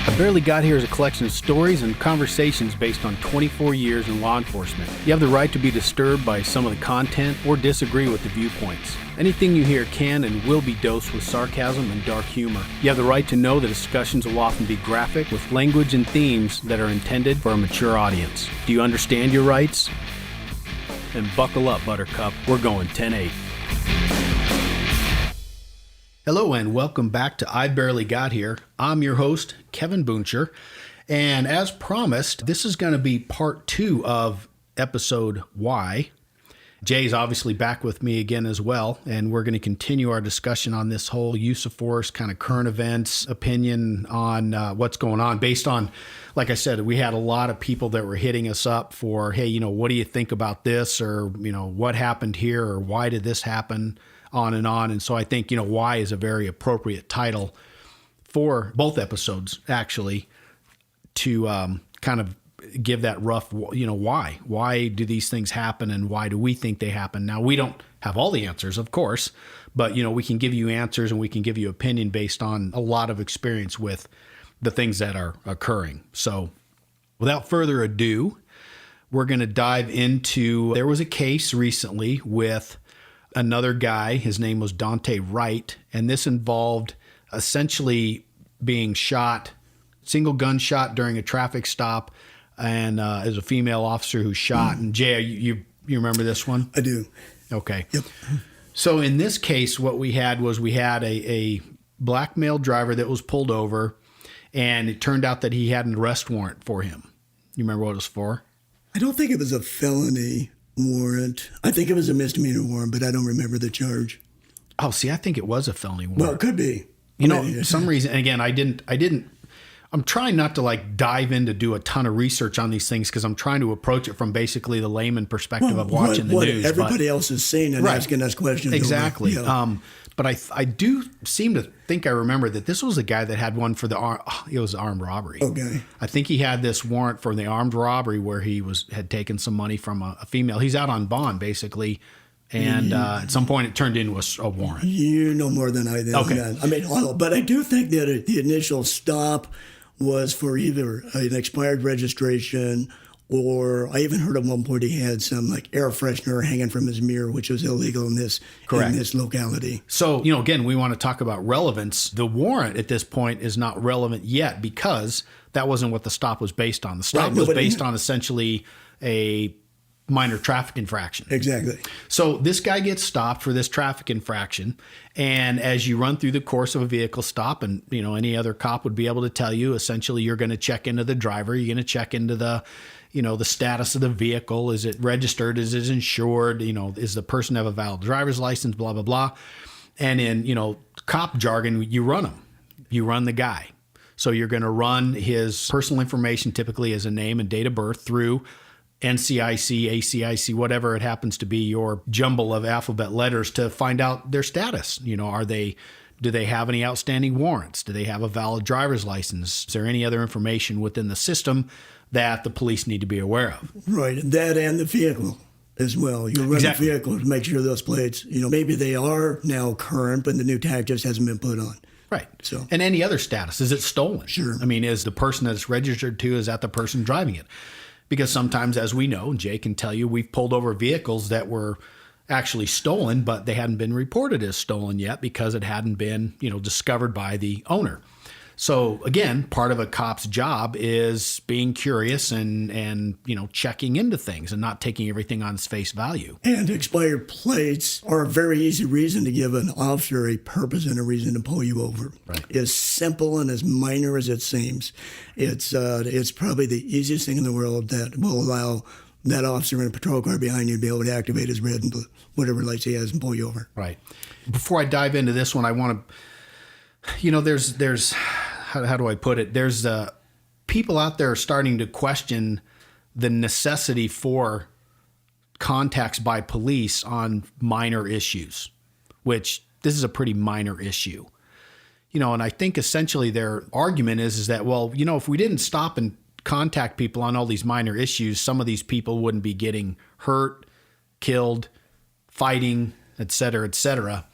I Barely Got Here is a collection of stories and conversations based on 24 years in law enforcement. You have the right to be disturbed by some of the content or disagree with the viewpoints. Anything you hear can and will be dosed with sarcasm and dark humor. You have the right to know that discussions will often be graphic with language and themes that are intended for a mature audience. Do you understand your rights? Then buckle up, Buttercup. We're going 10-8. Hello and welcome back to I Barely Got Here. I'm your host, Kevin Booncher, and as promised, this is going to be part 2 of episode Y. Jay's obviously back with me again as well, and we're going to continue our discussion on this whole use of force, kind of current events, opinion on what's going on based on, like I said, we had a lot of people that were hitting us up for, hey, what do you think about this? Or, what happened here? Or why did this happen? On and on. And so I think, why is a very appropriate title for both episodes, actually, to kind of give that rough, why? Why do these things happen and why do we think they happen? Now, we don't have all the answers, of course, but, we can give you answers and we can give you opinion based on a lot of experience with the things that are occurring. So without further ado, we're going to dive into, there was a case recently with another guy. His name was Daunte Wright, and this involved essentially being shot, single gunshot during a traffic stop, and as a female officer who shot. And Jay, you remember this one? I do. Okay. Yep. So in this case, what we had a black male driver that was pulled over, and it turned out that he had an arrest warrant for him. You remember what it was for? I don't think it was a felony warrant. I think it was a misdemeanor warrant, but I don't remember the charge. Oh, see, I think it was a felony warrant. Well, it could be. For some reason, and again, I didn't, I'm trying not to dive in to do a ton of research on these things because I'm trying to approach it from basically the layman perspective of watching the news. Everybody else is seeing and asking us questions. Exactly. But I do seem to think I remember that this was a guy that had one for it was armed robbery. Okay. I think he had this warrant for the armed robbery where he had taken some money from a female. He's out on bond, basically. And at some point, it turned into a warrant. You know more than I do. Okay. But I do think that the initial stop was for either an expired registration, or I even heard at one point he had some air freshener hanging from his mirror, which was illegal in this locality. So, again, we want to talk about relevance. The warrant at this point is not relevant yet because that wasn't what the stop was based on. The stop was based on essentially a minor traffic infraction. Exactly. So this guy gets stopped for this traffic infraction. And as you run through the course of a vehicle stop, and any other cop would be able to tell you, essentially you're going to check into the driver, you're going to check into the the status of the vehicle. Is it registered? Is it insured? Is the person have a valid driver's license? Blah, blah, blah. And in, cop jargon, you run them. You run the guy. So you're going to run his personal information, typically as a name and date of birth, through NCIC, ACIC, whatever it happens to be, your jumble of alphabet letters to find out their status. Do they have any outstanding warrants? Do they have a valid driver's license? Is there any other information within the system that the police need to be aware of? Right. That and the vehicle as well. You run the vehicle to make sure those plates, maybe they are now current, but the new tag just hasn't been put on. Right. So, and any other status. Is it stolen? Sure. Is the person that it's registered to, is that the person driving it? Because sometimes, as we know, and Jay can tell you, we've pulled over vehicles that were actually stolen, but they hadn't been reported as stolen yet because it hadn't been, discovered by the owner. So again, part of a cop's job is being curious and checking into things and not taking everything on its face value. And expired plates are a very easy reason to give an officer a purpose and a reason to pull you over. Right. As simple and as minor as it seems, it's probably the easiest thing in the world that will allow that officer in a patrol car behind you to be able to activate his red and blue, whatever lights he has, and pull you over. Right. Before I dive into this one, I want to, there's how do I put it? There's people out there starting to question the necessity for contacts by police on minor issues, which this is a pretty minor issue. And I think essentially their argument is that, well, if we didn't stop and contact people on all these minor issues, some of these people wouldn't be getting hurt, killed, fighting, et cetera, et cetera.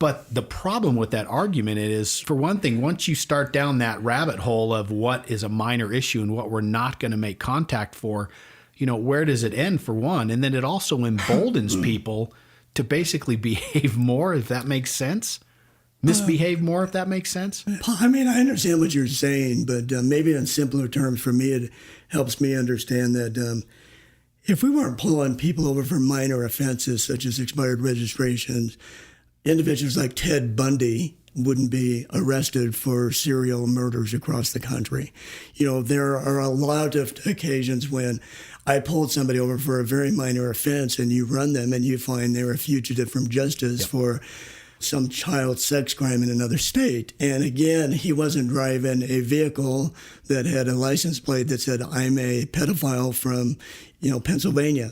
But the problem with that argument is, for one thing, once you start down that rabbit hole of what is a minor issue and what we're not going to make contact for, where does it end, for one? And then it also emboldens people to basically behave more, if that makes sense. Misbehave more, if that makes sense. I mean, I understand what you're saying, but maybe in simpler terms for me, it helps me understand that if we weren't pulling people over for minor offenses such as expired registrations, individuals like Ted Bundy wouldn't be arrested for serial murders across the country. There are a lot of occasions when I pulled somebody over for a very minor offense and you run them and you find they're a fugitive from justice for some child sex crime in another state. And again, he wasn't driving a vehicle that had a license plate that said, I'm a pedophile from, Pennsylvania.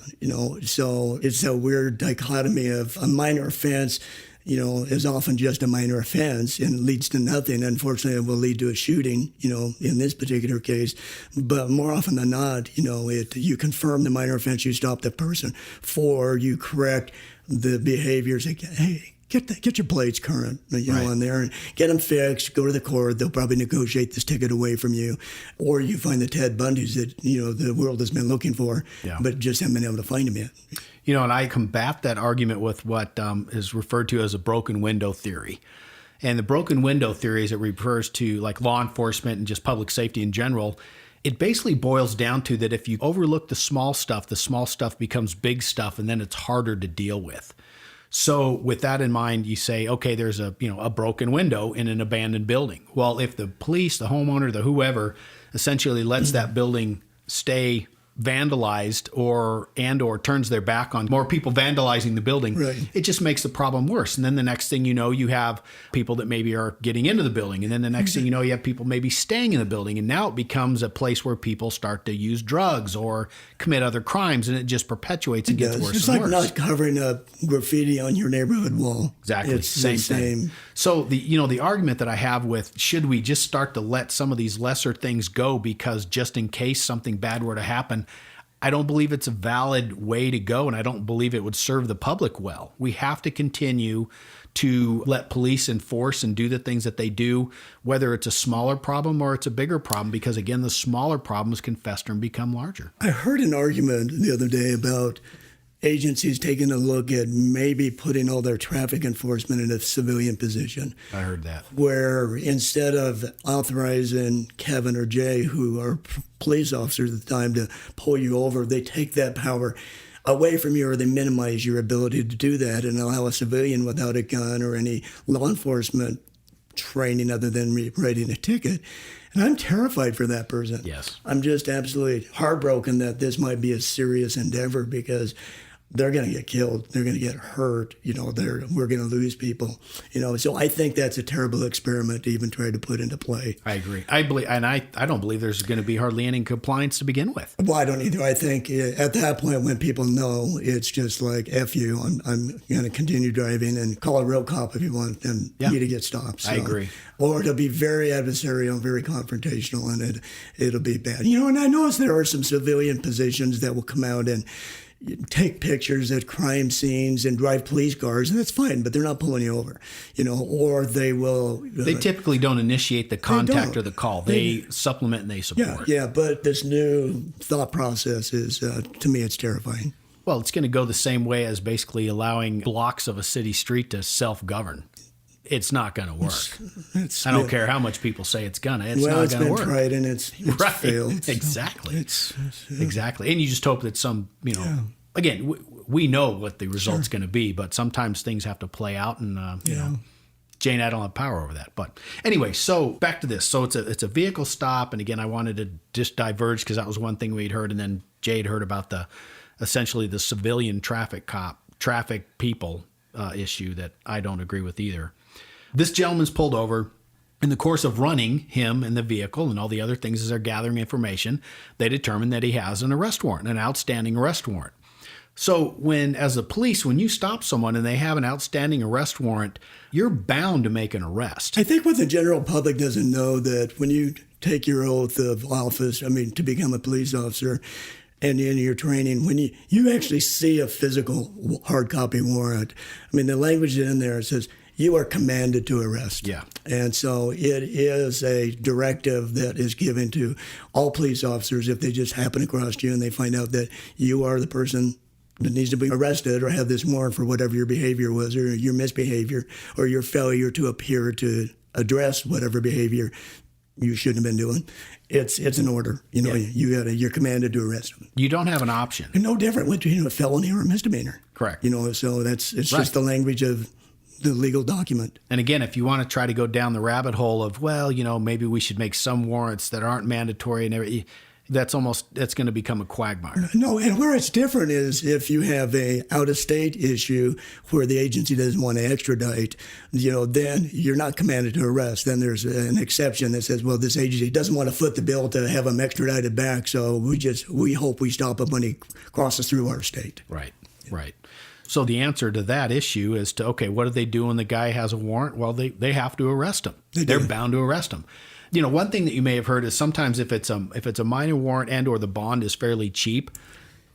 So it's a weird dichotomy of a minor offense, is often just a minor offense and leads to nothing. Unfortunately, it will lead to a shooting, in this particular case. But more often than not, you confirm the minor offense, you stop the person, you correct the behaviors. Hey, get your plates current, on there, and get them fixed. Go to the court. They'll probably negotiate this ticket away from you, or you find the Ted Bundys that the world has been looking for, but just haven't been able to find them yet. And I combat that argument with what is referred to as a broken window theory. And the broken window theory, as it refers to like law enforcement and just public safety in general, it basically boils down to that if you overlook the small stuff becomes big stuff, and then it's harder to deal with. So with that in mind, you say, okay, there's a broken window in an abandoned building. Well, if the police, the homeowner, the whoever essentially lets that building stay vandalized or turns their back on more people vandalizing the building, it just makes the problem worse. And then the next thing you know, you have people that maybe are getting into the building. And then the next thing you know, you have people maybe staying in the building. And now it becomes a place where people start to use drugs or commit other crimes. And it just perpetuates and gets worse It's and like worse. not covering up graffiti on your neighborhood wall. Exactly. It's the same. So the argument that I have with, should we just start to let some of these lesser things go because just in case something bad were to happen, I don't believe it's a valid way to go, and I don't believe it would serve the public well. We have to continue to let police enforce and do the things that they do, whether it's a smaller problem or it's a bigger problem, because again, the smaller problems can fester and become larger. I heard an argument the other day about agencies taking a look at maybe putting all their traffic enforcement in a civilian position. I heard that. Where instead of authorizing Kevin or Jay, who are police officers at the time, to pull you over, they take that power away from you, or they minimize your ability to do that and allow a civilian without a gun or any law enforcement training other than writing a ticket. And I'm terrified for that person. Yes. I'm just absolutely heartbroken that this might be a serious endeavor, because they're going to get killed. They're going to get hurt. We're going to lose people. So I think that's a terrible experiment to even try to put into play. I agree. I don't believe there's going to be hardly any compliance to begin with. Well, I don't either. I think at that point, when people know, it's just like, F you, I'm going to continue driving, and call a real cop if you want them you to get stopped. So, I agree. Or it'll be very adversarial, very confrontational, and it'll be bad. And I notice there are some civilian positions that will come out and take pictures at crime scenes and drive police cars, and that's fine, but they're not pulling you over, or they will. They typically don't initiate the contact or the call. They supplement and they support. Yeah, but this new thought process is, to me, it's terrifying. Well, it's going to go the same way as basically allowing blocks of a city street to self-govern. It's not going to work. I don't care how much people say it's going to. It's not going to work. Well, it's been tried and it's failed. Exactly. Exactly. And you just hope that some, again, we know what the result's going to be, but sometimes things have to play out, and, Jane, I don't have power over that. But anyway, so back to this. So it's a vehicle stop. And again, I wanted to just diverge because that was one thing we'd heard. And then Jay had heard about essentially the civilian traffic people issue that I don't agree with either. This gentleman's pulled over. In the course of running him and the vehicle and all the other things as they're gathering information, they determine that he has an arrest warrant, an outstanding arrest warrant. So as the police, when you stop someone and they have an outstanding arrest warrant, you're bound to make an arrest. I think what the general public doesn't know, that when you take your oath of office, to become a police officer, and in your training, when you actually see a physical hard copy warrant, the language in there says, you are commanded to arrest. Yeah. And so it is a directive that is given to all police officers if they just happen across you and they find out that you are the person that needs to be arrested or have this warrant for whatever your behavior was or your misbehavior or your failure to appear to address whatever behavior you shouldn't have been doing. It's an order. You're commanded to arrest them. You don't have an option. And no different between a felony or a misdemeanor. Correct. So it's just the language of the legal document. And again, if you want to try to go down the rabbit hole of, maybe we should make some warrants that aren't mandatory and everything, that's going to become a quagmire. No, and where it's different is if you have a out-of-state issue where the agency doesn't want to extradite, then you're not commanded to arrest. Then there's an exception that says, well, this agency doesn't want to foot the bill to have him extradited back, so we hope we stop him when he crosses through our state. Right, right. So the answer to that issue is to, okay, what do they do when the guy has a warrant? Well, they have to arrest him. They're bound to arrest him. One thing that you may have heard is sometimes if it's a minor warrant and or the bond is fairly cheap,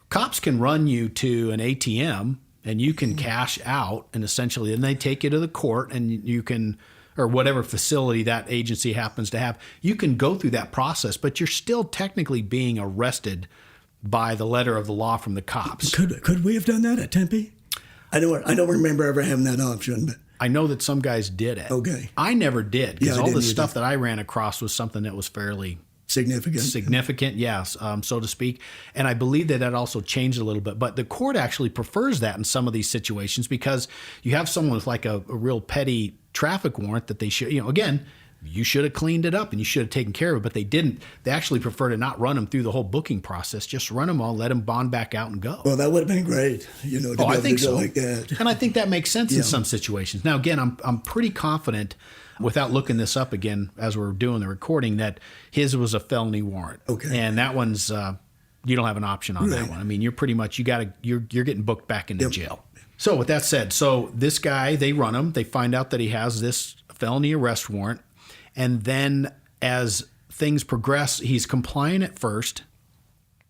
cops can run you to an ATM and you can cash out, and essentially then they take you to the court and you can, or whatever facility that agency happens to have, you can go through that process, but you're still technically being arrested by the letter of the law from the cops. Could we have done that at Tempe? I don't remember ever having that option, but I know that some guys did it. Okay. I never did, because I all the didn't stuff either. that I ran across was something that was fairly significant, yes, so to speak. And I believe that also changed a little bit. But the court actually prefers that in some of these situations, because you have someone with like a real petty traffic warrant that they should, again, you should have cleaned it up and you should have taken care of it, but they didn't. They actually prefer to not run them through the whole booking process. Just run them all, let them bond back out and go. Well, that would have been great, to be able I think to go so. like that. And I think that makes sense in some situations. Now, again, I'm pretty confident, without looking this up again as we're doing the recording, that his was a felony warrant. Okay. And that one's you don't have an option on that one. I mean, you're pretty much you're getting booked back into jail. So with that said, this guy, they run him. They find out that he has this felony arrest warrant. And then as things progress, he's compliant at first,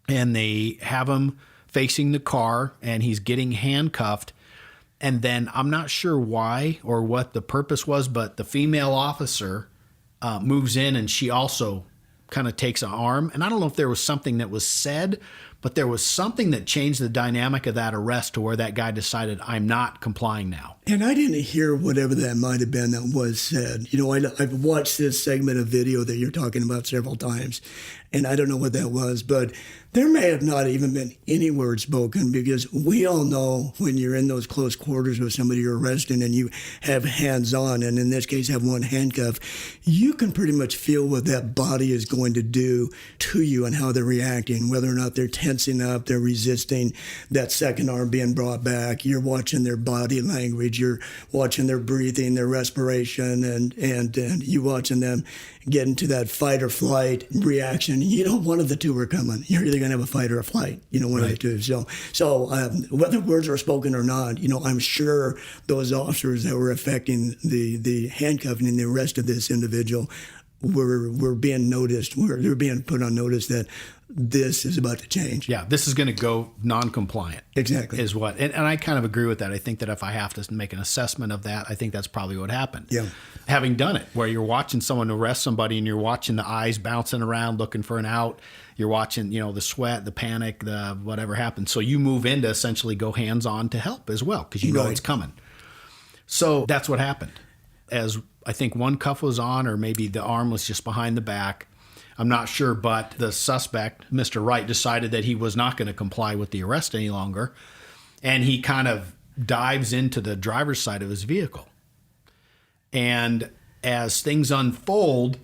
and they have him facing the car, and he's getting handcuffed. And then I'm not sure why or what the purpose was, but the female officer moves in, and she also kind of takes an arm. And I don't know if there was something that was said, but there was something that changed the dynamic of that arrest to where that guy decided, I'm not complying now. And I didn't hear whatever that might have been that was said. I've watched this segment of video that you're talking about several times, and I don't know what that was, but there may have not even been any word spoken, because we all know when you're in those close quarters with somebody you're arresting and you have hands on, and in this case have one handcuff, you can pretty much feel what that body is going to do to you and how they're reacting, whether or not they're tensing up, they're resisting that second arm being brought back. You're watching their body language, you're watching their breathing, their respiration, and you watching them get into that fight or flight reaction. One of the two are coming. You're either going to have a fight or a flight, one of the two. So whether words are spoken or not, I'm sure those officers that were affecting the handcuffing and the arrest of this individual were being noticed. They're being put on notice that this is about to change. Yeah, this is going to go non-compliant. Exactly. Is what, and I kind of agree with that. I think that if I have to make an assessment of that, I think that's probably what happened. Yeah. Having done it, where you're watching someone arrest somebody and you're watching the eyes bouncing around looking for an out, you're watching, the sweat, the panic, the whatever happens. So you move in to essentially go hands-on to help as well, because you know it's coming. So that's what happened. As I think one cuff was on, or maybe the arm was just behind the back, I'm not sure, but the suspect, Mr. Wright, decided that he was not going to comply with the arrest any longer, and he kind of dives into the driver's side of his vehicle. And as things unfold,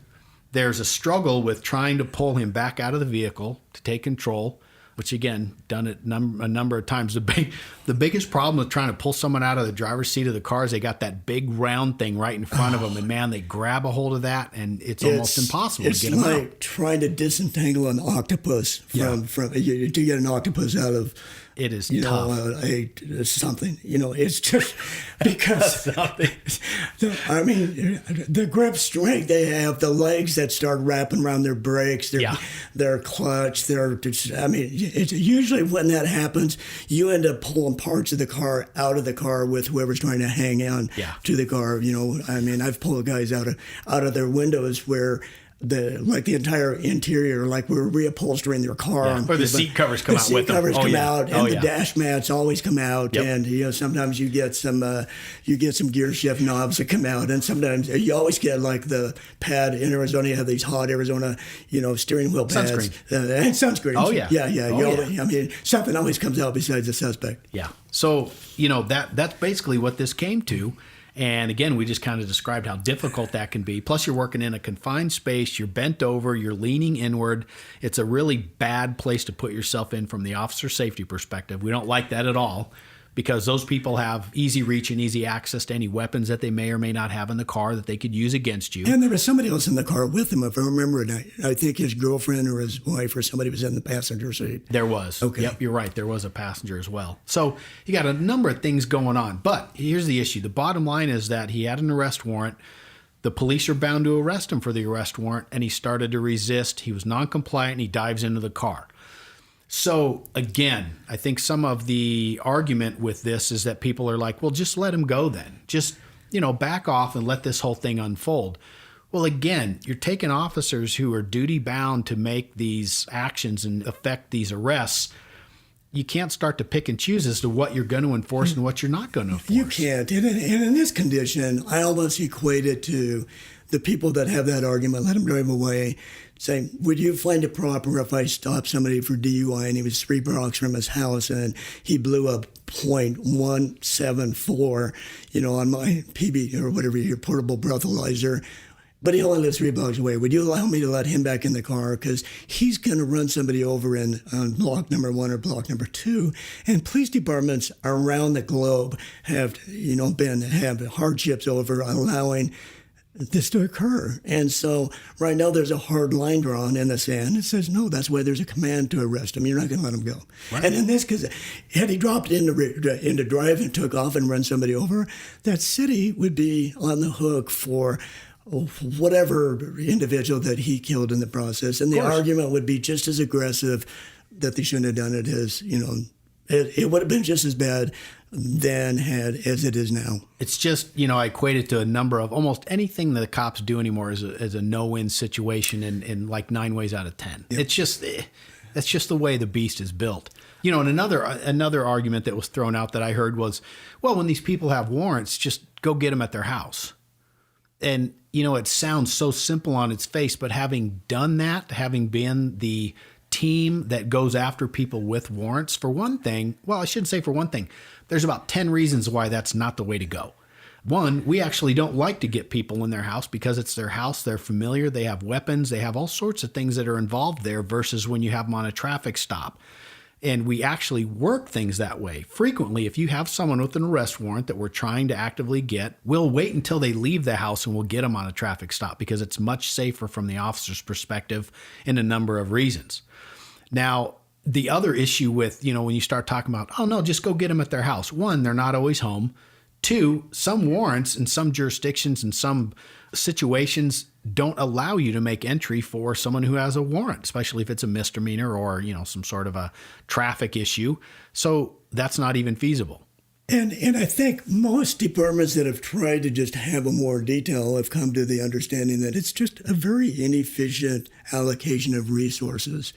there's a struggle with trying to pull him back out of the vehicle to take control, which, again, done it a number of times. The biggest problem with trying to pull someone out of the driver's seat of the car is they got that big round thing right in front of them, and man, they grab a hold of that, and it's almost impossible to get them out. It's like trying to disentangle an octopus to get an octopus out of It is you tough. know, something. You know, it's just because I mean, the grip strength they have, the legs that start wrapping around their brakes, their clutch, I mean, it's usually when that happens, you end up pulling parts of the car out of the car with whoever's trying to hang on to the car. You know, I mean, I've pulled guys out of their windows where the entire interior, like we're reupholstering their car, or the seat covers come out with them. The seat covers come out, and the dash mats always come out, and you know sometimes you get some gear shift knobs that come out, and sometimes you always get like the pad in Arizona. You have these hot Arizona, you know, steering wheel pads and sunscreen. Oh yeah, I mean, something always comes out besides the suspect. Yeah. So you know that's basically what this came to. And again, we just kind of described how difficult that can be. Plus, you're working in a confined space. You're bent over. You're leaning inward. It's a really bad place to put yourself in from the officer safety perspective. We don't like that at all because those people have easy reach and easy access to any weapons that they may or may not have in the car that they could use against you. And there was somebody else in the car with him, if I remember it. I think his girlfriend or his wife or somebody was in the passenger seat. There was. Okay. Yep, you're right. There was a passenger as well. So you got a number of things going on. But here's the issue. The bottom line is that he had an arrest warrant. The police are bound to arrest him for the arrest warrant, and he started to resist. He was non-compliant, and he dives into the car. So again, I think some of the argument with this is that people are like, well, just let him go then. Just, you know, back off and let this whole thing unfold. Well, again, you're taking officers who are duty bound to make these actions and affect these arrests. You can't start to pick and choose as to what you're going to enforce and what you're not going to enforce. You can't. And in this condition, I almost equate it to the people that have that argument, let him drive away, saying, would you find it proper if I stopped somebody for DUI and he was 3 blocks from his house and he blew up .174, you know, on my PB or whatever, your portable breathalyzer, but he only lives 3 blocks away. Would you allow me to let him back in the car? Because he's going to run somebody over on block number 1 or block number 2. And police departments around the globe have hardships over allowing this to occur. And so right now there's a hard line drawn in the sand. It says, no, that's why there's a command to arrest him. You're not going to let him go. Right. And in this, because had he dropped into drive and took off and run somebody over, that city would be on the hook for whatever individual that he killed in the process. And the argument would be just as aggressive that they shouldn't have done it as, you know, it would have been just as bad then as it is now. It's just, you know, I equate it to a number of almost anything that the cops do anymore is a no-win situation in like 9 ways out of 10. Yep. It's just, that's just the way the beast is built. You know, and another argument that was thrown out that I heard was, well, when these people have warrants, just go get them at their house. And, you know, it sounds so simple on its face, but having done that, having been the team that goes after people with warrants, for one thing, well, I shouldn't say for one thing, there's about 10 reasons why that's not the way to go. One, we actually don't like to get people in their house because it's their house, they're familiar, they have weapons, they have all sorts of things that are involved there versus when you have them on a traffic stop. And we actually work things that way. Frequently, if you have someone with an arrest warrant that we're trying to actively get, we'll wait until they leave the house and we'll get them on a traffic stop because it's much safer from the officer's perspective in a number of reasons. Now, the other issue with, you know, when you start talking about, oh, no, just go get them at their house. One, they're not always home. Two, some warrants in some jurisdictions and some situations don't allow you to make entry for someone who has a warrant, especially if it's a misdemeanor or, you know, some sort of a traffic issue. So that's not even feasible. And I think most departments that have tried to just have a more detail have come to the understanding that it's just a very inefficient allocation of resources.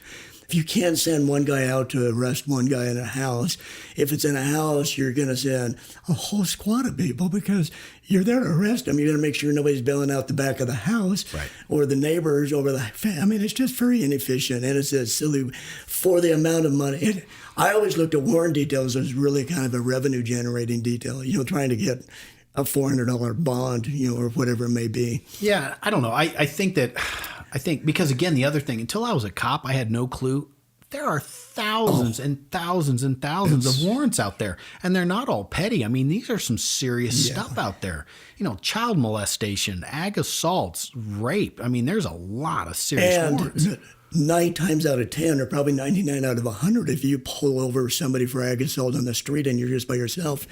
If you can't send one guy out to arrest one guy in a house, if it's in a house, you're going to send a whole squad of people because you're there to arrest them. You're going to make sure nobody's bailing out the back of the house or the neighbors over the. I mean, it's just very inefficient, and it's a silly for the amount of money. I always looked at warrant details as really kind of a revenue-generating detail. You know, trying to get a $400 bond, you know, or whatever it may be. Yeah, I don't know. I think because, again, the other thing, until I was a cop, I had no clue There are thousands and thousands and thousands of warrants out there, and they're not all petty. I mean, these are some serious stuff out there. You know, child molestation, ag assaults, rape. I mean, there's a lot of serious warrants. 9 times out of 10, or probably 99 out of 100, if you pull over somebody for ag assault on the street and you're just by yourself,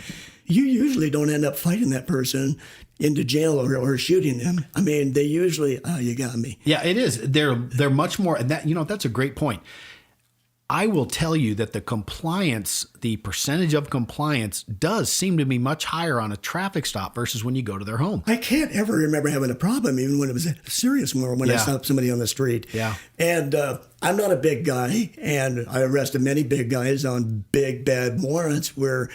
you usually don't end up fighting that person into jail or shooting them. I mean, they usually, you got me. Yeah, it is. They're much more, and that, you know, that's a great point. I will tell you that the compliance, the percentage of compliance does seem to be much higher on a traffic stop versus when you go to their home. I can't ever remember having a problem, even when it was a serious one, when I stopped somebody on the street. Yeah. And I'm not a big guy, and I arrested many big guys on big, bad warrants where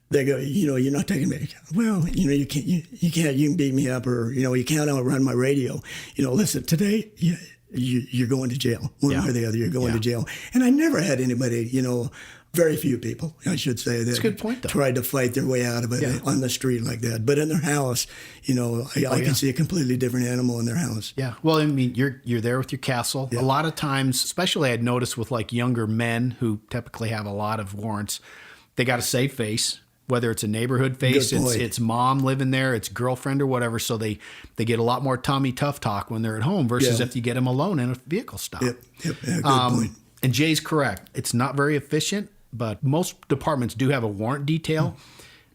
they go, you know, you're not taking me. Well, you know, you can beat me up, or, you know, you can't outrun my radio. You know, listen, today, you're going to jail. One way or the other, you're going to jail. And I never had anybody, you know, very few people, I should say, that a good point, though. Tried to fight their way out of it on the street like that. But in their house, you know, I can see a completely different animal in their house. Yeah. Well, I mean, you're there with your castle. A lot of times, especially I'd noticed with like younger men who typically have a lot of warrants, they got a safe face. Whether it's a neighborhood face, it's mom living there, it's girlfriend or whatever. So they get a lot more Tommy tough talk when they're at home versus if you get them alone in a vehicle stop. Yep. Yeah, good point. And Jay's correct. It's not very efficient, but most departments do have a warrant detail,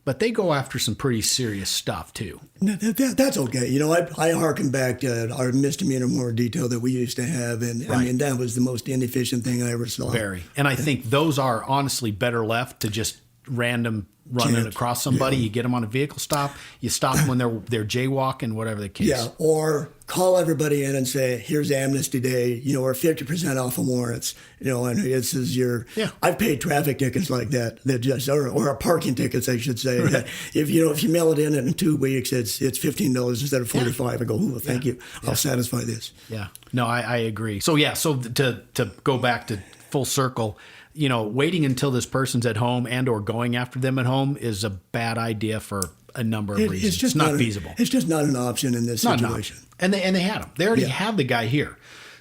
but they go after some pretty serious stuff too. That's okay. You know, I harken back to our misdemeanor warrant detail that we used to have. And I mean, that was the most inefficient thing I ever saw. Very. And I think those are honestly better left to just random running across somebody. You get them on a vehicle stop. You stop them when they're jaywalking, whatever the case. Yeah, or call everybody in and say, here's Amnesty Day, you know, or 50% off of warrants. You know, and this is your, I've paid traffic tickets like that just, or parking tickets, I should say. Right. If you mail it in 2 weeks, it's $15 instead of $45. I go, well, thank you. I'll satisfy this. Yeah. No, I agree. So to go back to full circle, you know, waiting until this person's at home and or going after them at home is a bad idea for a number of reasons. It's just not feasible. It's just not an option in this situation. And they had him. They already have the guy here.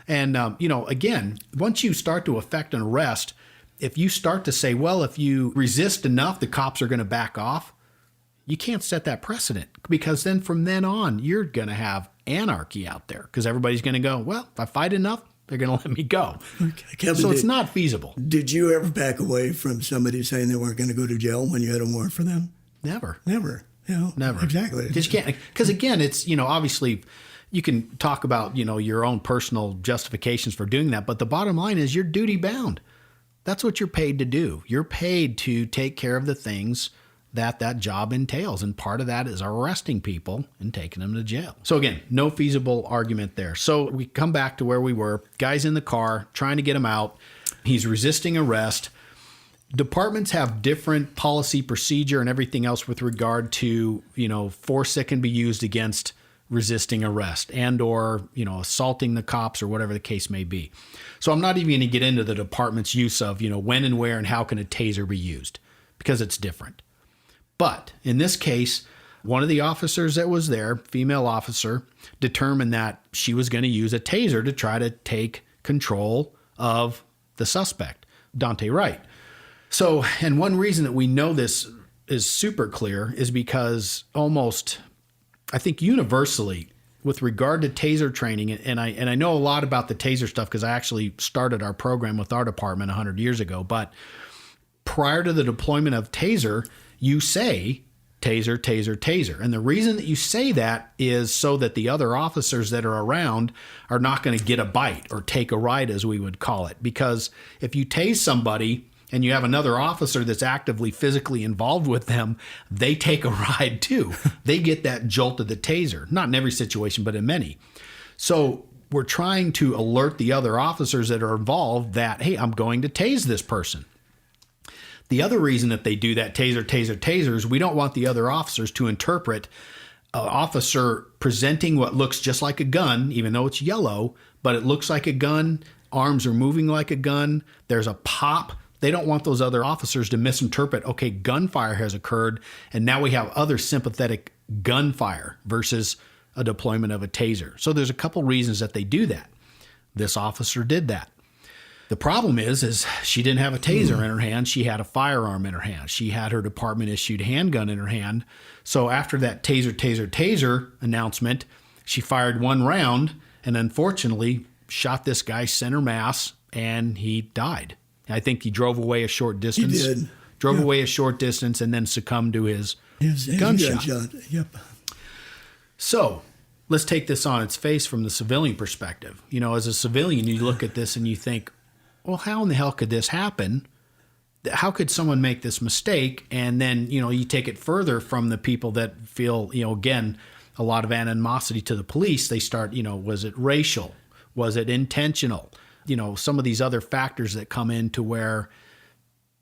And, you know, again, once you start to effect an arrest, if you start to say, well, if you resist enough, the cops are going to back off, you can't set that precedent, because then from then on, you're going to have anarchy out there because everybody's going to go, well, if I fight enough, they're going to let me go. Kevin, so it's not feasible. Did you ever back away from somebody saying they weren't going to go to jail when you had a warrant for them? Never. You know, never. Exactly. Because you can't. Because again, it's, you know, obviously you can talk about, you know, your own personal justifications for doing that, but the bottom line is you're duty bound. That's what you're paid to do. You're paid to take care of the things that job entails. And part of that is arresting people and taking them to jail. So again, no feasible argument there. So we come back to where we were. Guy's in the car trying to get him out. He's resisting arrest. Departments have different policy procedure and everything else with regard to, you know, force that can be used against resisting arrest and or, you know, assaulting the cops or whatever the case may be. So I'm not even going to get into the department's use of, you know, when and where and how can a taser be used, because it's different. But in this case, one of the officers that was there, female officer, determined that she was going to use a taser to try to take control of the suspect, Daunte Wright. So, and one reason that we know this is super clear is because almost, I think universally, with regard to taser training, and I know a lot about the taser stuff because I actually started our program with our department 100 years ago, but prior to the deployment of taser, you say taser, taser, taser. And the reason that you say that is so that the other officers that are around are not going to get a bite or take a ride, as we would call it. Because if you tase somebody and you have another officer that's actively physically involved with them, they take a ride too. They get that jolt of the taser. Not in every situation, but in many. So we're trying to alert the other officers that are involved that, hey, I'm going to tase this person. The other reason that they do that taser, taser, tasers, we don't want the other officers to interpret an officer presenting what looks just like a gun, even though it's yellow, but it looks like a gun, arms are moving like a gun, there's a pop. They don't want those other officers to misinterpret, okay, gunfire has occurred, and now we have other sympathetic gunfire versus a deployment of a taser. So there's a couple reasons that they do that. This officer did that. The problem is she didn't have a taser in her hand. She had a firearm in her hand. She had her department issued handgun in her hand. So after that taser announcement, she fired one round and unfortunately shot this guy center mass and he died. I think he drove away a short distance. He did. Drove away a short distance and then succumbed to his gunshot. Yep. So let's take this on its face from the civilian perspective. You know, as a civilian, you look at this and you think, well, how in the hell could this happen? How could someone make this mistake? And then, you know, you take it further from the people that feel, you know, again, a lot of animosity to the police. They start, you know, was it racial? Was it intentional? You know, some of these other factors that come into where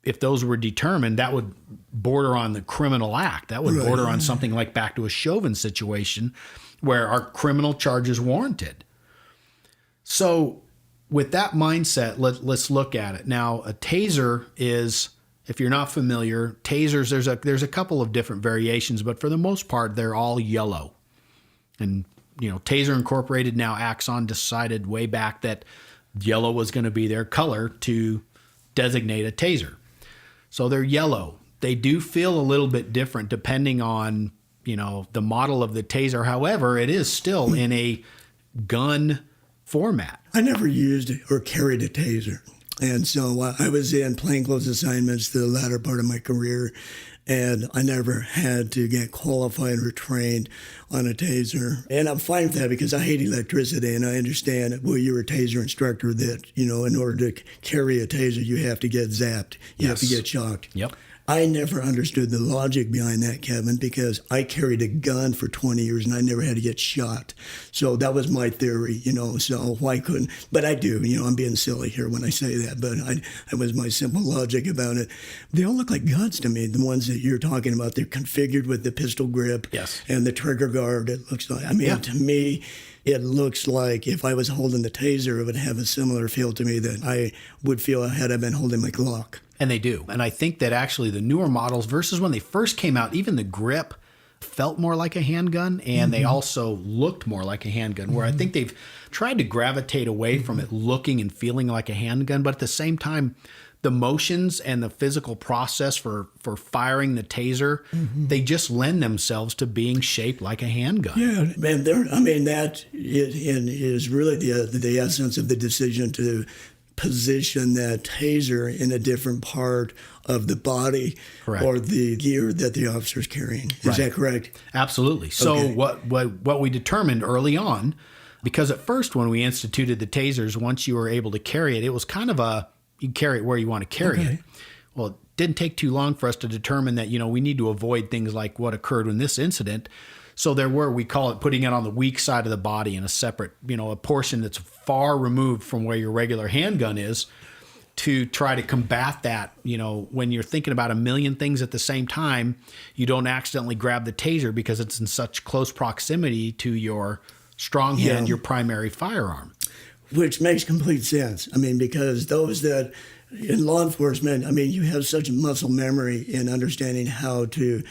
if those were determined, that would border on the criminal act. That would border on something like back to a Chauvin situation where our criminal charges warranted. So with that mindset, let's look at it. Now, a taser is, if you're not familiar, tasers, there's a couple of different variations, but for the most part, they're all yellow. And, you know, Taser Incorporated, now Axon, decided way back that yellow was going to be their color to designate a taser. So they're yellow. They do feel a little bit different depending on, you know, the model of the taser. However, it is still in a gun format. I never used or carried a taser. And so I was in plainclothes assignments the latter part of my career, and I never had to get qualified or trained on a taser. And I'm fine with that because I hate electricity, and I understand, well, you're a taser instructor that, you know, in order to carry a taser, you have to get zapped. You have to get shocked. Yep. I never understood the logic behind that, Kevin, because I carried a gun for 20 years and I never had to get shot. So that was my theory, you know, so why couldn't, but I do, you know, I'm being silly here when I say that, but that was my simple logic about it. They all look like guns to me, the ones that you're talking about. They're configured with the pistol grip and the trigger guard. It looks like, I mean, to me, it looks like if I was holding the taser, it would have a similar feel to me that I would feel had I been holding my Glock. And they do. And I think that actually the newer models versus when they first came out, even the grip felt more like a handgun and they also looked more like a handgun, where I think they've tried to gravitate away from it looking and feeling like a handgun. But at the same time, the motions and the physical process for firing the taser, they just lend themselves to being shaped like a handgun. Yeah, man, that is really the essence of the decision to position that taser in a different part of the body or the gear that the officer's carrying. Is that correct? Absolutely. So what we determined early on, because at first when we instituted the tasers, once you were able to carry it, it was kind of you carry it where you want to carry it. Well, it didn't take too long for us to determine that, you know, we need to avoid things like what occurred in this incident. So we call it putting it on the weak side of the body in a separate, you know, a portion that's far removed from where your regular handgun is, to try to combat that. You know, when you're thinking about a million things at the same time, you don't accidentally grab the taser because it's in such close proximity to your strong hand, your primary firearm. Which makes complete sense. I mean, because those that in law enforcement, I mean, you have such muscle memory in understanding how to,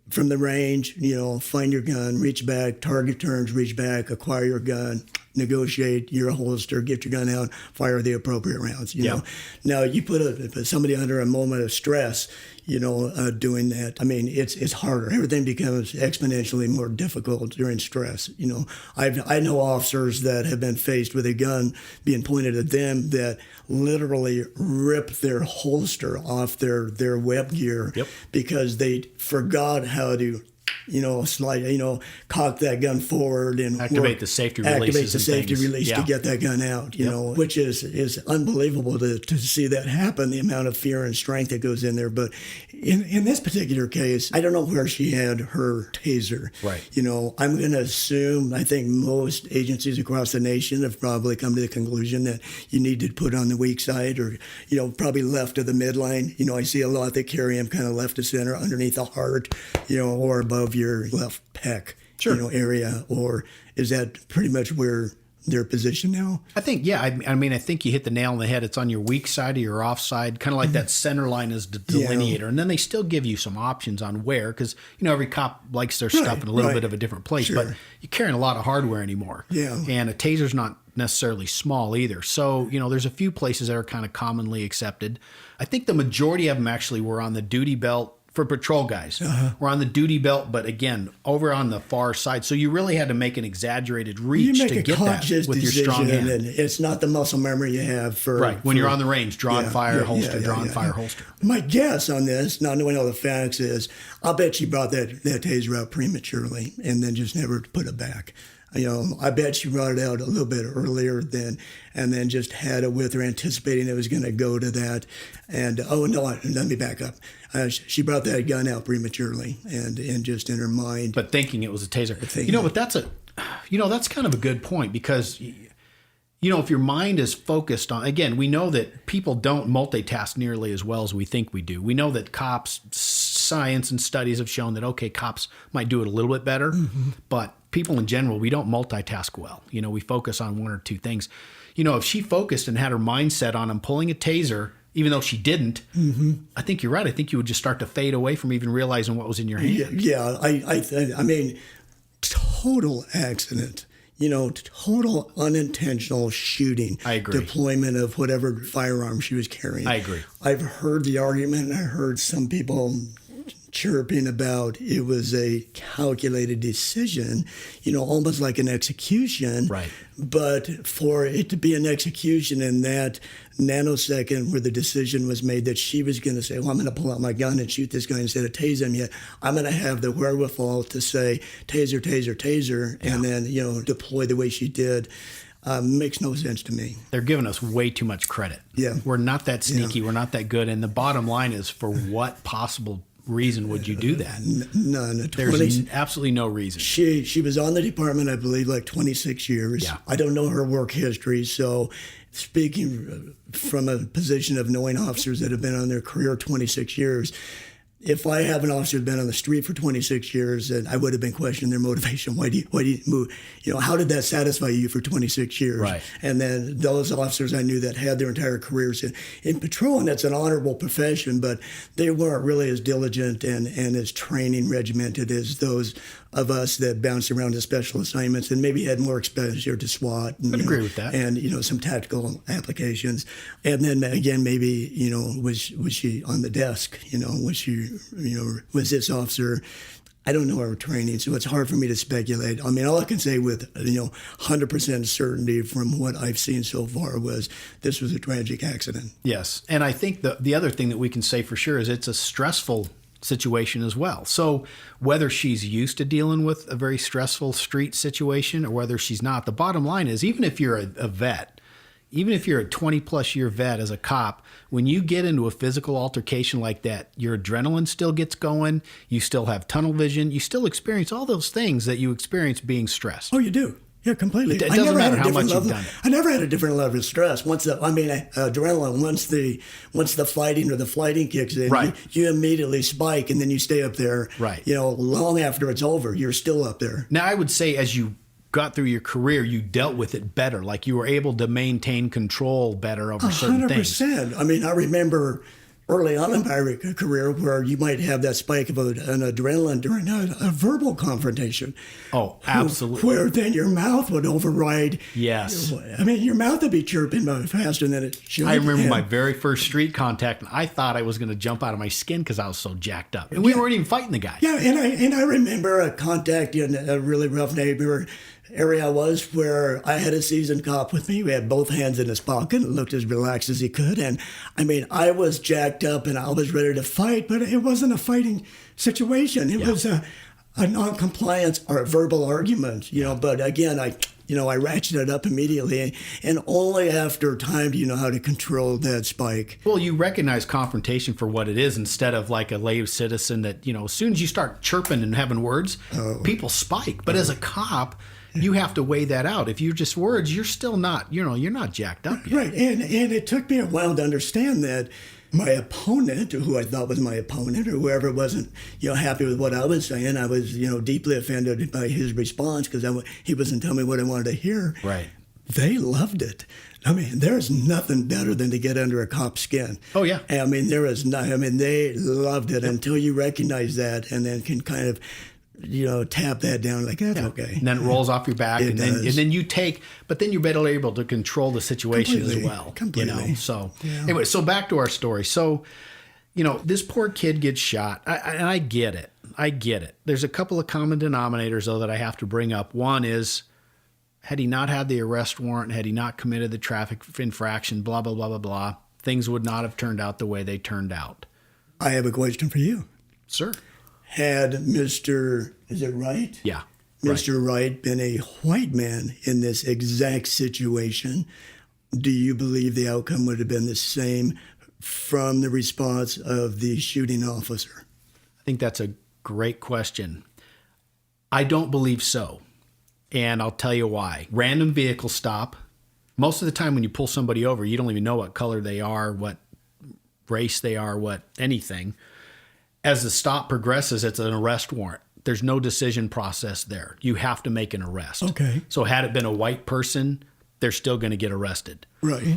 from the range, you know, find your gun, reach back, target turns, reach back, acquire your gun, negotiate your holster, get your gun out, fire the appropriate rounds, you know. Now, you put somebody under a moment of stress, you know, doing that. I mean, it's harder. Everything becomes exponentially more difficult during stress. You know, I know officers that have been faced with a gun being pointed at them that literally rip their holster off their web gear because they forgot how to, you know, slide, you know, cock that gun forward and activate the safety release to get that gun out, you know, which is unbelievable to see that happen, the amount of fear and strength that goes in there. But in this particular case, I don't know where she had her taser. Right. You know, I'm going to assume, I think most agencies across the nation have probably come to the conclusion that you need to put on the weak side or, you know, probably left of the midline. You know, I see a lot that carry them kind of left to center underneath the heart, you know, or above your left pec, you know, area. Or is that pretty much where they're positioned now? I think, I mean, I think you hit the nail on the head. It's on your weak side or your off side, kind of like that center line is the delineator. And then they still give you some options on where, because, you know, every cop likes their stuff in a little bit of a different place, but you're carrying a lot of hardware anymore. Yeah. And a taser's not necessarily small either. So, there's a few places that are kind of commonly accepted. I think the majority of them actually were on the duty belt for patrol guys. We're on the duty belt, but again, over on the far side. So you really had to make an exaggerated reach to get that with your strong hand. And it's not the muscle memory you have for... Right, when you're on the range, drawn, fire, holster, drawn, fire, holster. My guess on this, not knowing all the facts, is I'll bet she brought that taser out prematurely and then just never put it back. I bet she brought it out a little bit earlier and then just had it with her, anticipating it was going to go to that. And, let me back up. She brought that gun out prematurely and just in her mind. But thinking it was a taser. But that's kind of a good point because, if your mind is focused on, again, we know that people don't multitask nearly as well as we think we do. We know that science and studies have shown that, okay, cops might do it a little bit better, but people in general, we don't multitask well. We focus on one or two things. If she focused and had her mindset on pulling a taser, even though she didn't, I think you're right. I think you would just start to fade away from even realizing what was in your hand. Yeah. I mean, total accident. Total unintentional shooting. I agree. Deployment of whatever firearm she was carrying. I agree. I've heard the argument. I heard some people chirping about it was a calculated decision, almost like an execution. Right. But for it to be an execution in that nanosecond where the decision was made that she was going to say, well, I'm going to pull out my gun and shoot this guy instead of tase him yet, I'm going to have the wherewithal to say taser, taser, taser, and then, deploy the way she did. Makes no sense to me. They're giving us way too much credit. Yeah. We're not that sneaky. Yeah. We're not that good. And the bottom line is, for what possible reason would you do that? None. There's absolutely no reason. She was on the department, I believe, like 26 years. Yeah. I don't know her work history, so speaking from a position of knowing officers that have been on their career 26 years, if I have an officer who's been on the street for 26 years, and I would have been questioning their motivation. Why do you move? How did that satisfy you for 26 years? Right. And then those officers I knew that had their entire careers in patrol, and that's an honorable profession, but they weren't really as diligent and as training regimented as those of us that bounced around to special assignments and maybe had more exposure to SWAT. And, I'd agree with that. And, some tactical applications. And then again, maybe, was she on the desk? Was she, was this officer? I don't know her training, so it's hard for me to speculate. I mean, all I can say with, 100% certainty from what I've seen so far was this was a tragic accident. Yes. And I think the other thing that we can say for sure is it's a stressful situation as well. So whether she's used to dealing with a very stressful street situation or whether she's not, the bottom line is, even if you're a vet, even if you're a 20 plus year vet as a cop, when you get into a physical altercation like that, your adrenaline still gets going. You still have tunnel vision. You still experience all those things that you experience being stressed. Oh, you do. Yeah, completely. It doesn't matter how much you've done it. I never had a different level of stress. Adrenaline. Once the fighting or the flighting kicks in, right. you immediately spike, and then you stay up there. Right. Long after it's over, you're still up there. Now, I would say as you got through your career, you dealt with it better. Like you were able to maintain control better over certain things. 100%. I mean, I remember early on in my career where you might have that spike of an adrenaline during a verbal confrontation. Oh, absolutely. Where then your mouth would override. Yes. I mean, your mouth would be chirping faster than it should. I remember my very first street contact, and I thought I was going to jump out of my skin because I was so jacked up. And we weren't even fighting the guy. Yeah, and I remember a contact in a really rough neighborhood area I was where I had a seasoned cop with me. We had both hands in his pocket and looked as relaxed as he could. And I mean, I was jacked up and I was ready to fight, but it wasn't a fighting situation. It was a non-compliance or a verbal argument, But again, I ratcheted it up immediately, and only after time do you know how to control that spike. Well, you recognize confrontation for what it is instead of like a lay citizen that, as soon as you start chirping and having words, people spike. But as a cop, you have to weigh that out. If you're just words, you're still not, you're not jacked up yet. Right. And it took me a while to understand that my opponent, or who I thought was my opponent, or whoever wasn't, happy with what I was saying, I was, deeply offended by his response because he wasn't telling me what I wanted to hear. Right. They loved it. I mean, there's nothing better than to get under a cop's skin. Oh, yeah. I mean, they loved it until you recognize that and then can kind of tap that down like that's okay. And then it rolls off your back, It and then does. you take. But then you're better able to control the situation as Completely. well. Completely. So Yeah. anyway, so back to our story. So, this poor kid gets shot, and I get it. I get it. There's a couple of common denominators though that I have to bring up. One is, had he not had the arrest warrant, had he not committed the traffic infraction, blah blah blah blah blah, things would not have turned out the way they turned out. I have a question for you. Sir. Had Mr. Is it Wright? Yeah. Right. Mr. Wright been a white man in this exact situation, do you believe the outcome would have been the same from the response of the shooting officer? I think that's a great question. I don't believe so. And I'll tell you why. Random vehicle stop. Most of the time when you pull somebody over, you don't even know what color they are, what race they are, what anything. As the stop progresses, it's an arrest warrant. There's no decision process there. You have to make an arrest. Okay. So had it been a white person, they're still going to get arrested. Right.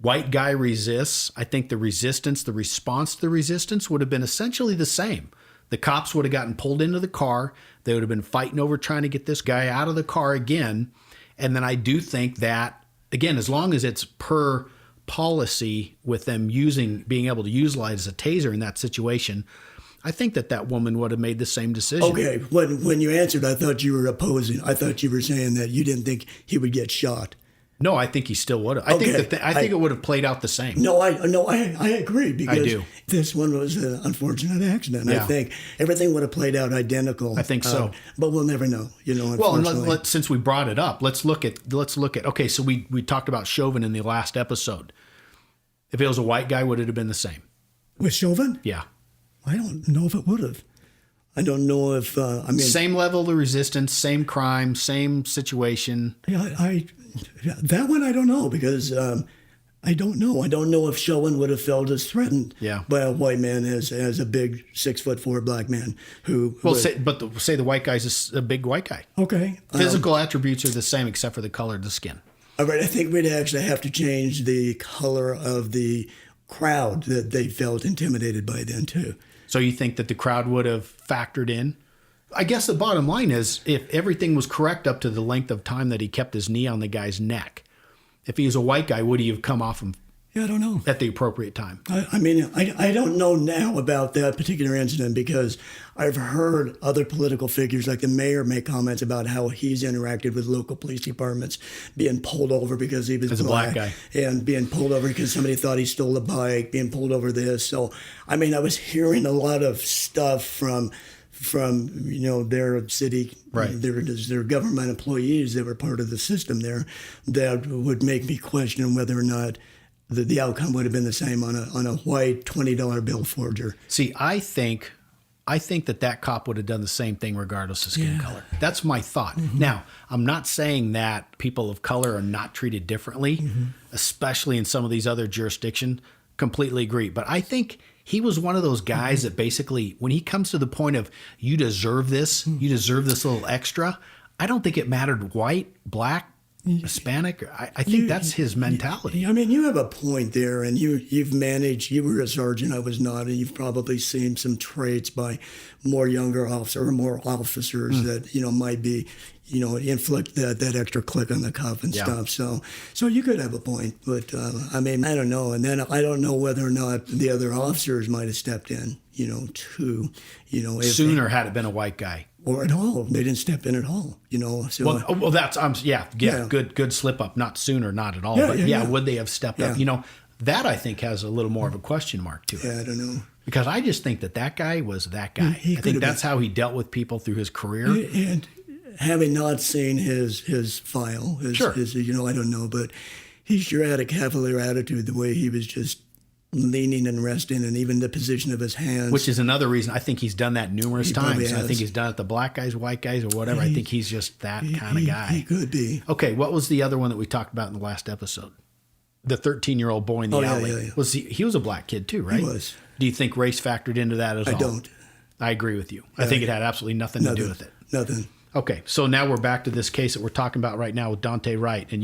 White guy resists. I think the response to the resistance would have been essentially the same. The cops would have gotten pulled into the car. They would have been fighting over trying to get this guy out of the car again. And then I do think that, again, as long as it's per policy with them being able to utilize a taser in that situation, I think that woman would have made the same decision. Okay. When you answered, I thought you were opposing. I thought you were saying that you didn't think he would get shot. No, I think he still would have. I think it would have played out the same. No, I agree because do. this one was an unfortunate accident. Yeah. I think everything would have played out identical. I think so. But we'll never know. Well, and unfortunately. since we brought it up, let's look at. Okay, so we talked about Chauvin in the last episode. If it was a white guy, would it have been the same? With Chauvin? Yeah. I don't know if it would have. I don't know if Same level of resistance, same crime, same situation. Yeah, that one I don't know because I don't know. I don't know if Chauvin would have felt as threatened Yeah. by a white man as a big 6'4" black man who. Well, would- say the white guy's a big white guy. okay. Physical attributes are the same except for the color of the skin. All right, I think we'd actually have to change the color of the crowd that they felt intimidated by then too. So you think that the crowd would have factored in? I guess the bottom line is if everything was correct up to the length of time that he kept his knee on the guy's neck, if he was a white guy, would he have come off him Yeah, I don't know. at the appropriate time? I don't know now about that particular incident because I've heard other political figures like the mayor make comments about how he's interacted with local police departments being pulled over because he was As a black guy. and being pulled over because somebody thought he stole a bike, being pulled over this. So, I was hearing a lot of stuff from their city, Right. their government employees that were part of the system there that would make me question whether or not the outcome would have been the same on a white $20 bill forger. See, I think that cop would have done the same thing regardless of skin color. That's my thought. Now, I'm not saying that people of color are not treated differently, especially in some of these other jurisdictions. Completely agree. But I think he was one of those guys that basically, when he comes to the point of you deserve this little extra, I don't think it mattered white, black, Hispanic. I think that's his mentality. You have a point there, and you were a sergeant, I was not, and you've probably seen some traits by more younger officers or more officers that, might be, inflict that extra click on the cuff and stuff. So you could have a point, but I don't know. And then I don't know whether or not the other officers might have stepped in, too, if Sooner had it been a white guy. or at all. They didn't step in at all, So Well, that's good slip up. Not sooner, not at all. Yeah, But yeah. would they have stepped up? That I think has a little more of a question mark to it. yeah, I don't know. Because I just think that guy was that guy. He I could think have that's how he dealt with people through his career. And having not seen his file, Sure. I don't know, but he sure had a cavalier attitude, the way he was just leaning and resting, and even the position of his hands. Which is another reason I think he's done that numerous He probably times. And I has. think he's done it to black guys, white guys, or whatever. I think he's just that kind of guy. He could be. Okay, what was the other one that we talked about in the last episode? The 13-year-old boy in the alley. Yeah. Was he was a black kid too, right? He was. Do you think race factored into that at all? I don't. I agree with you. I think it had absolutely nothing to do with it. Nothing. Okay, so now we're back to this case that we're talking about right now with Daunte Wright, and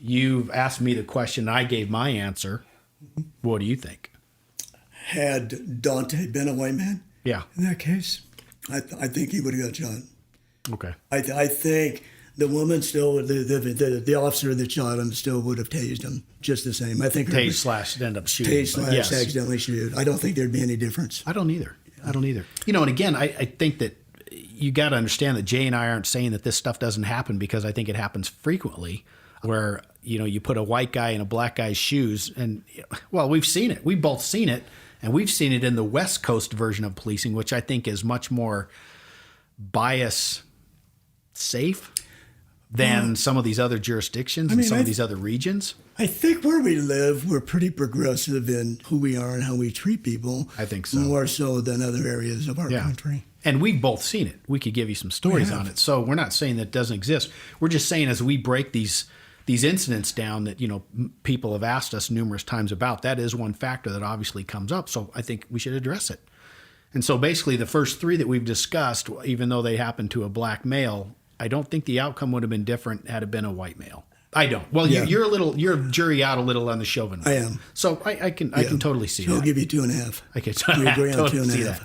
you've asked me the question. I gave my answer. What do you think? Had Dante been a white man Yeah. in that case? I think he would have got shot. Okay. I think the woman still, the officer that shot him still would have tased him just the same. I think Tase slash end up shooting. Tase but slash yes. accidentally shoot. I don't think there'd be any difference. I don't either. You know, and again, I think that you got to understand that Jay and I aren't saying that this stuff doesn't happen, because I think it happens frequently where, you know, you put a white guy in a black guy's shoes and, well, we've seen it. We've both seen it, and we've seen it in the West Coast version of policing, which I think is much more bias safe than some of these other jurisdictions and some of these other regions. I think where we live, we're pretty progressive in who we are and how we treat people. I think so. More so than other areas of our country. And we've both seen it. We could give you some stories on it. So we're not saying that it doesn't exist. We're just saying as we break these incidents down that, you know, people have asked us numerous times about, that is one factor that obviously comes up. So I think we should address it. And so basically the first three that we've discussed, even though they happened to a black male, I don't think the outcome would have been different had it been a white male. I don't. Well, you're jury out a little on the Chauvin. I am. So I can totally see that. I'll give you 2.5. I can We agree on totally 2.5. see that.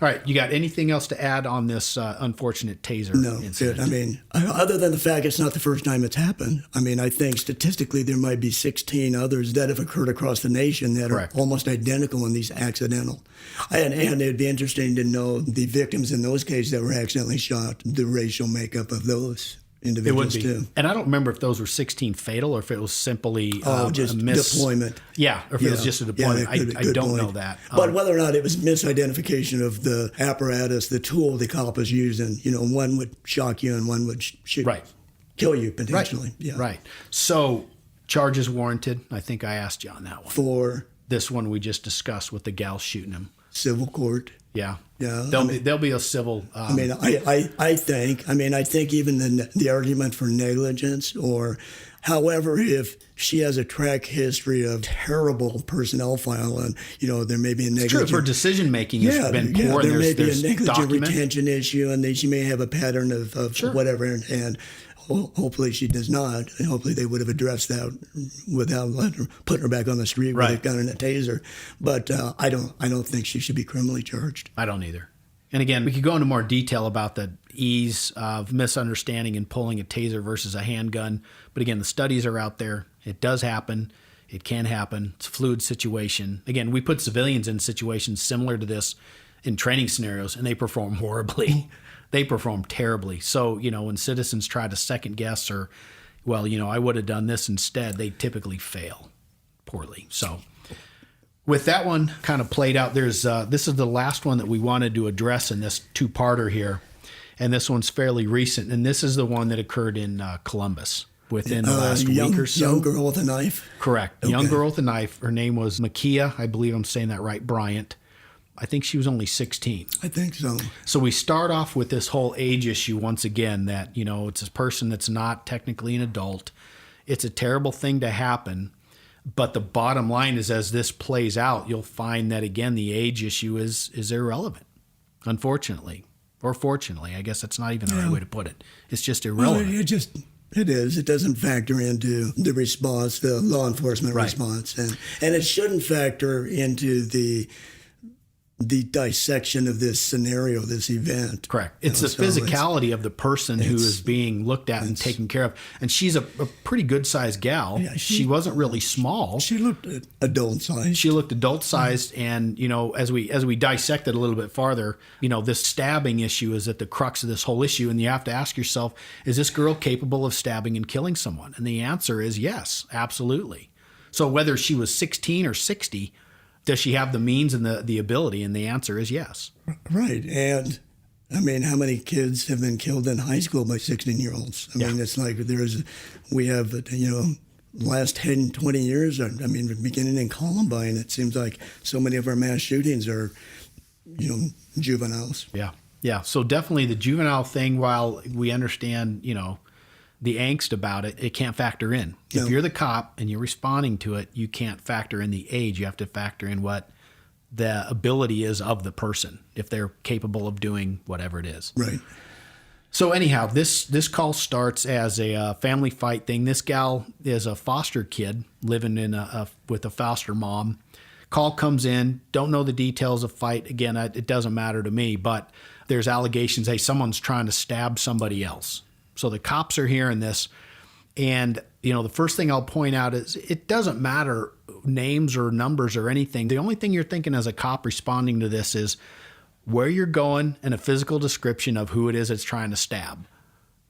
All right, you got anything else to add on this unfortunate taser incident? I mean, other than the fact it's not the first time it's happened. I mean, I think statistically there might be 16 others that have occurred across the nation that Correct. are almost identical in these accidental. And it'd be interesting to know the victims in those cases that were accidentally shot, the racial makeup of those individuals too. And I don't remember if those were 16 fatal or if it was simply just deployment. Yeah, or if it was just a deployment. I don't know that. But whether or not it was misidentification of the apparatus, the tool the cop was using, you know, one would shock you and one would shoot, kill you potentially. Right. Yeah. Right. So charges warranted. I think I asked you on that one. For this one we just discussed with the gal shooting him. Civil court. Yeah. Yeah. There'll be a civil. I think even the argument for negligence or, however, if she has a track history of terrible personnel file and, you know, there may be a negligent. It's true. If her decision making has been poor, there may be a there's negligent document. retention issue and then she may have a pattern of whatever and hopefully she does not, and hopefully they would have addressed that without putting her back on the street with a gun and a taser. But I don't think she should be criminally charged. I don't either. And again, we could go into more detail about the ease of misunderstanding and pulling a taser versus a handgun. But again, the studies are out there. It does happen. It can happen. It's a fluid situation. Again, we put civilians in situations similar to this in training scenarios, and they perform horribly. They perform terribly. So, you know, when citizens try to second guess or, well, you know, I would have done this instead, they typically fail poorly. So with that one kind of played out, there's this is the last one that we wanted to address in this two-parter here. And this one's fairly recent. And this is the one that occurred in Columbus within the last week or so. Young girl with a knife? Correct. Okay. Young girl with a knife. Her name was Makia. I believe I'm saying that right. Bryant. I think she was only 16. I think so. So we start off with this whole age issue once again that, you know, it's a person that's not technically an adult. It's a terrible thing to happen. But the bottom line is as this plays out, you'll find that, again, the age issue is irrelevant, unfortunately. Or fortunately. I guess that's not even the right way to put it. It's just irrelevant. Well, it is. It doesn't factor into the response, the law enforcement response. And it shouldn't factor into the dissection of this scenario, this event. Correct. It's the physicality of the person who is being looked at and taken care of. And she's a pretty good-sized gal. Yeah, she wasn't really small. She looked adult-sized. She looked adult-sized. And, you know, as we dissect it a little bit farther, you know, this stabbing issue is at the crux of this whole issue. And you have to ask yourself, is this girl capable of stabbing and killing someone? And the answer is yes, absolutely. So whether she was 16 or 60, does she have the means and the ability? And the answer is yes. Right. And, I mean, how many kids have been killed in high school by 16-year-olds? I mean, it's like we have, you know, last 10, 20 years, I mean, beginning in Columbine, it seems like so many of our mass shootings are, you know, juveniles. Yeah. Yeah. So definitely the juvenile thing, while we understand, you know, the angst about it, it can't factor in. If you're the cop and you're responding to it, you can't factor in the age. You have to factor in what the ability is of the person, if they're capable of doing whatever it is. Right. So anyhow, this call starts as a family fight thing. This gal is a foster kid living with a foster mom. Call comes in, don't know the details of fight. Again, it doesn't matter to me, but there's allegations, hey, someone's trying to stab somebody else. So the cops are hearing this. And, the first thing I'll point out is it doesn't matter names or numbers or anything. The only thing you're thinking as a cop responding to this is where you're going and a physical description of who it is that's trying to stab.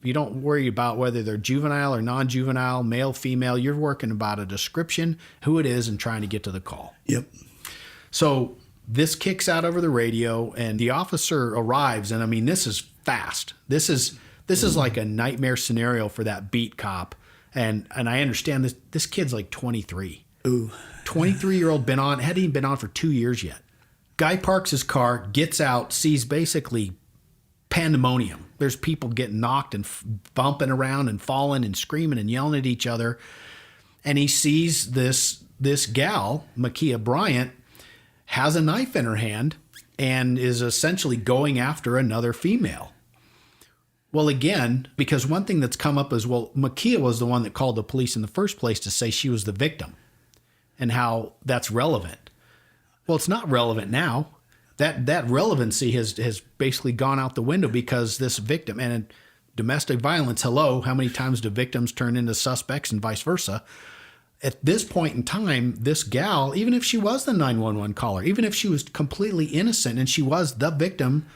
You don't worry about whether they're juvenile or non-juvenile, male, female. You're working about a description, who it is, and trying to get to the call. Yep. So this kicks out over the radio, and the officer arrives. And I mean, this is fast. This is like a nightmare scenario for that beat cop. And I understand this kid's like 23. Ooh. 23-year-old hadn't even been on for 2 years yet. Guy parks his car, gets out, sees basically pandemonium. There's people getting knocked and bumping around and falling and screaming and yelling at each other. And he sees this gal, Ma'Khia Bryant, has a knife in her hand and is essentially going after another female. Well, again, because one thing that's come up is, well, Ma'Khia was the one that called the police in the first place to say she was the victim and how that's relevant. Well, it's not relevant now. That relevancy has basically gone out the window because this victim, and in domestic violence, hello, how many times do victims turn into suspects and vice versa? At this point in time, this gal, even if she was the 911 caller, even if she was completely innocent and she was the victim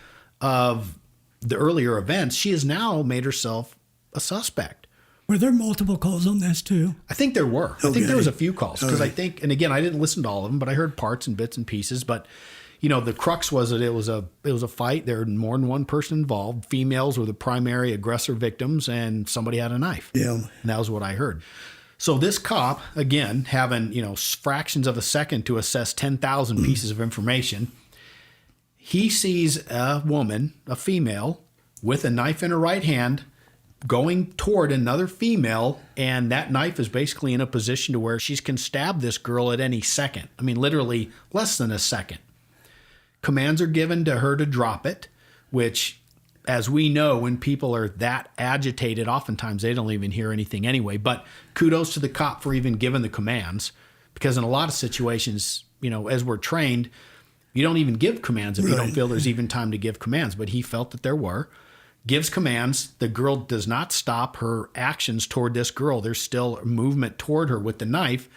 of the earlier events, she has now made herself a suspect. Were there multiple calls on this too? I think there were. Okay. I think there was a few calls because Right. I think, and again, I didn't listen to all of them, but I heard parts and bits and pieces. But the crux was that it was a fight. There were more than one person involved. Females were the primary aggressor victims, and somebody had a knife. Yeah. And that was what I heard. So this cop, again, having fractions of a second to assess 10,000 pieces of information, he sees a woman, a female, with a knife in her right hand, going toward another female, and that knife is basically in a position to where she can stab this girl at any second. I mean, literally less than a second. Commands are given to her to drop it, which, as we know, when people are that agitated, oftentimes they don't even hear anything anyway. But kudos to the cop for even giving the commands, because in a lot of situations, as we're trained, you don't even give commands if you don't feel there's even time to give commands. But he felt that there were. Gives commands. The girl does not stop her actions toward this girl. There's still movement toward her with the knife,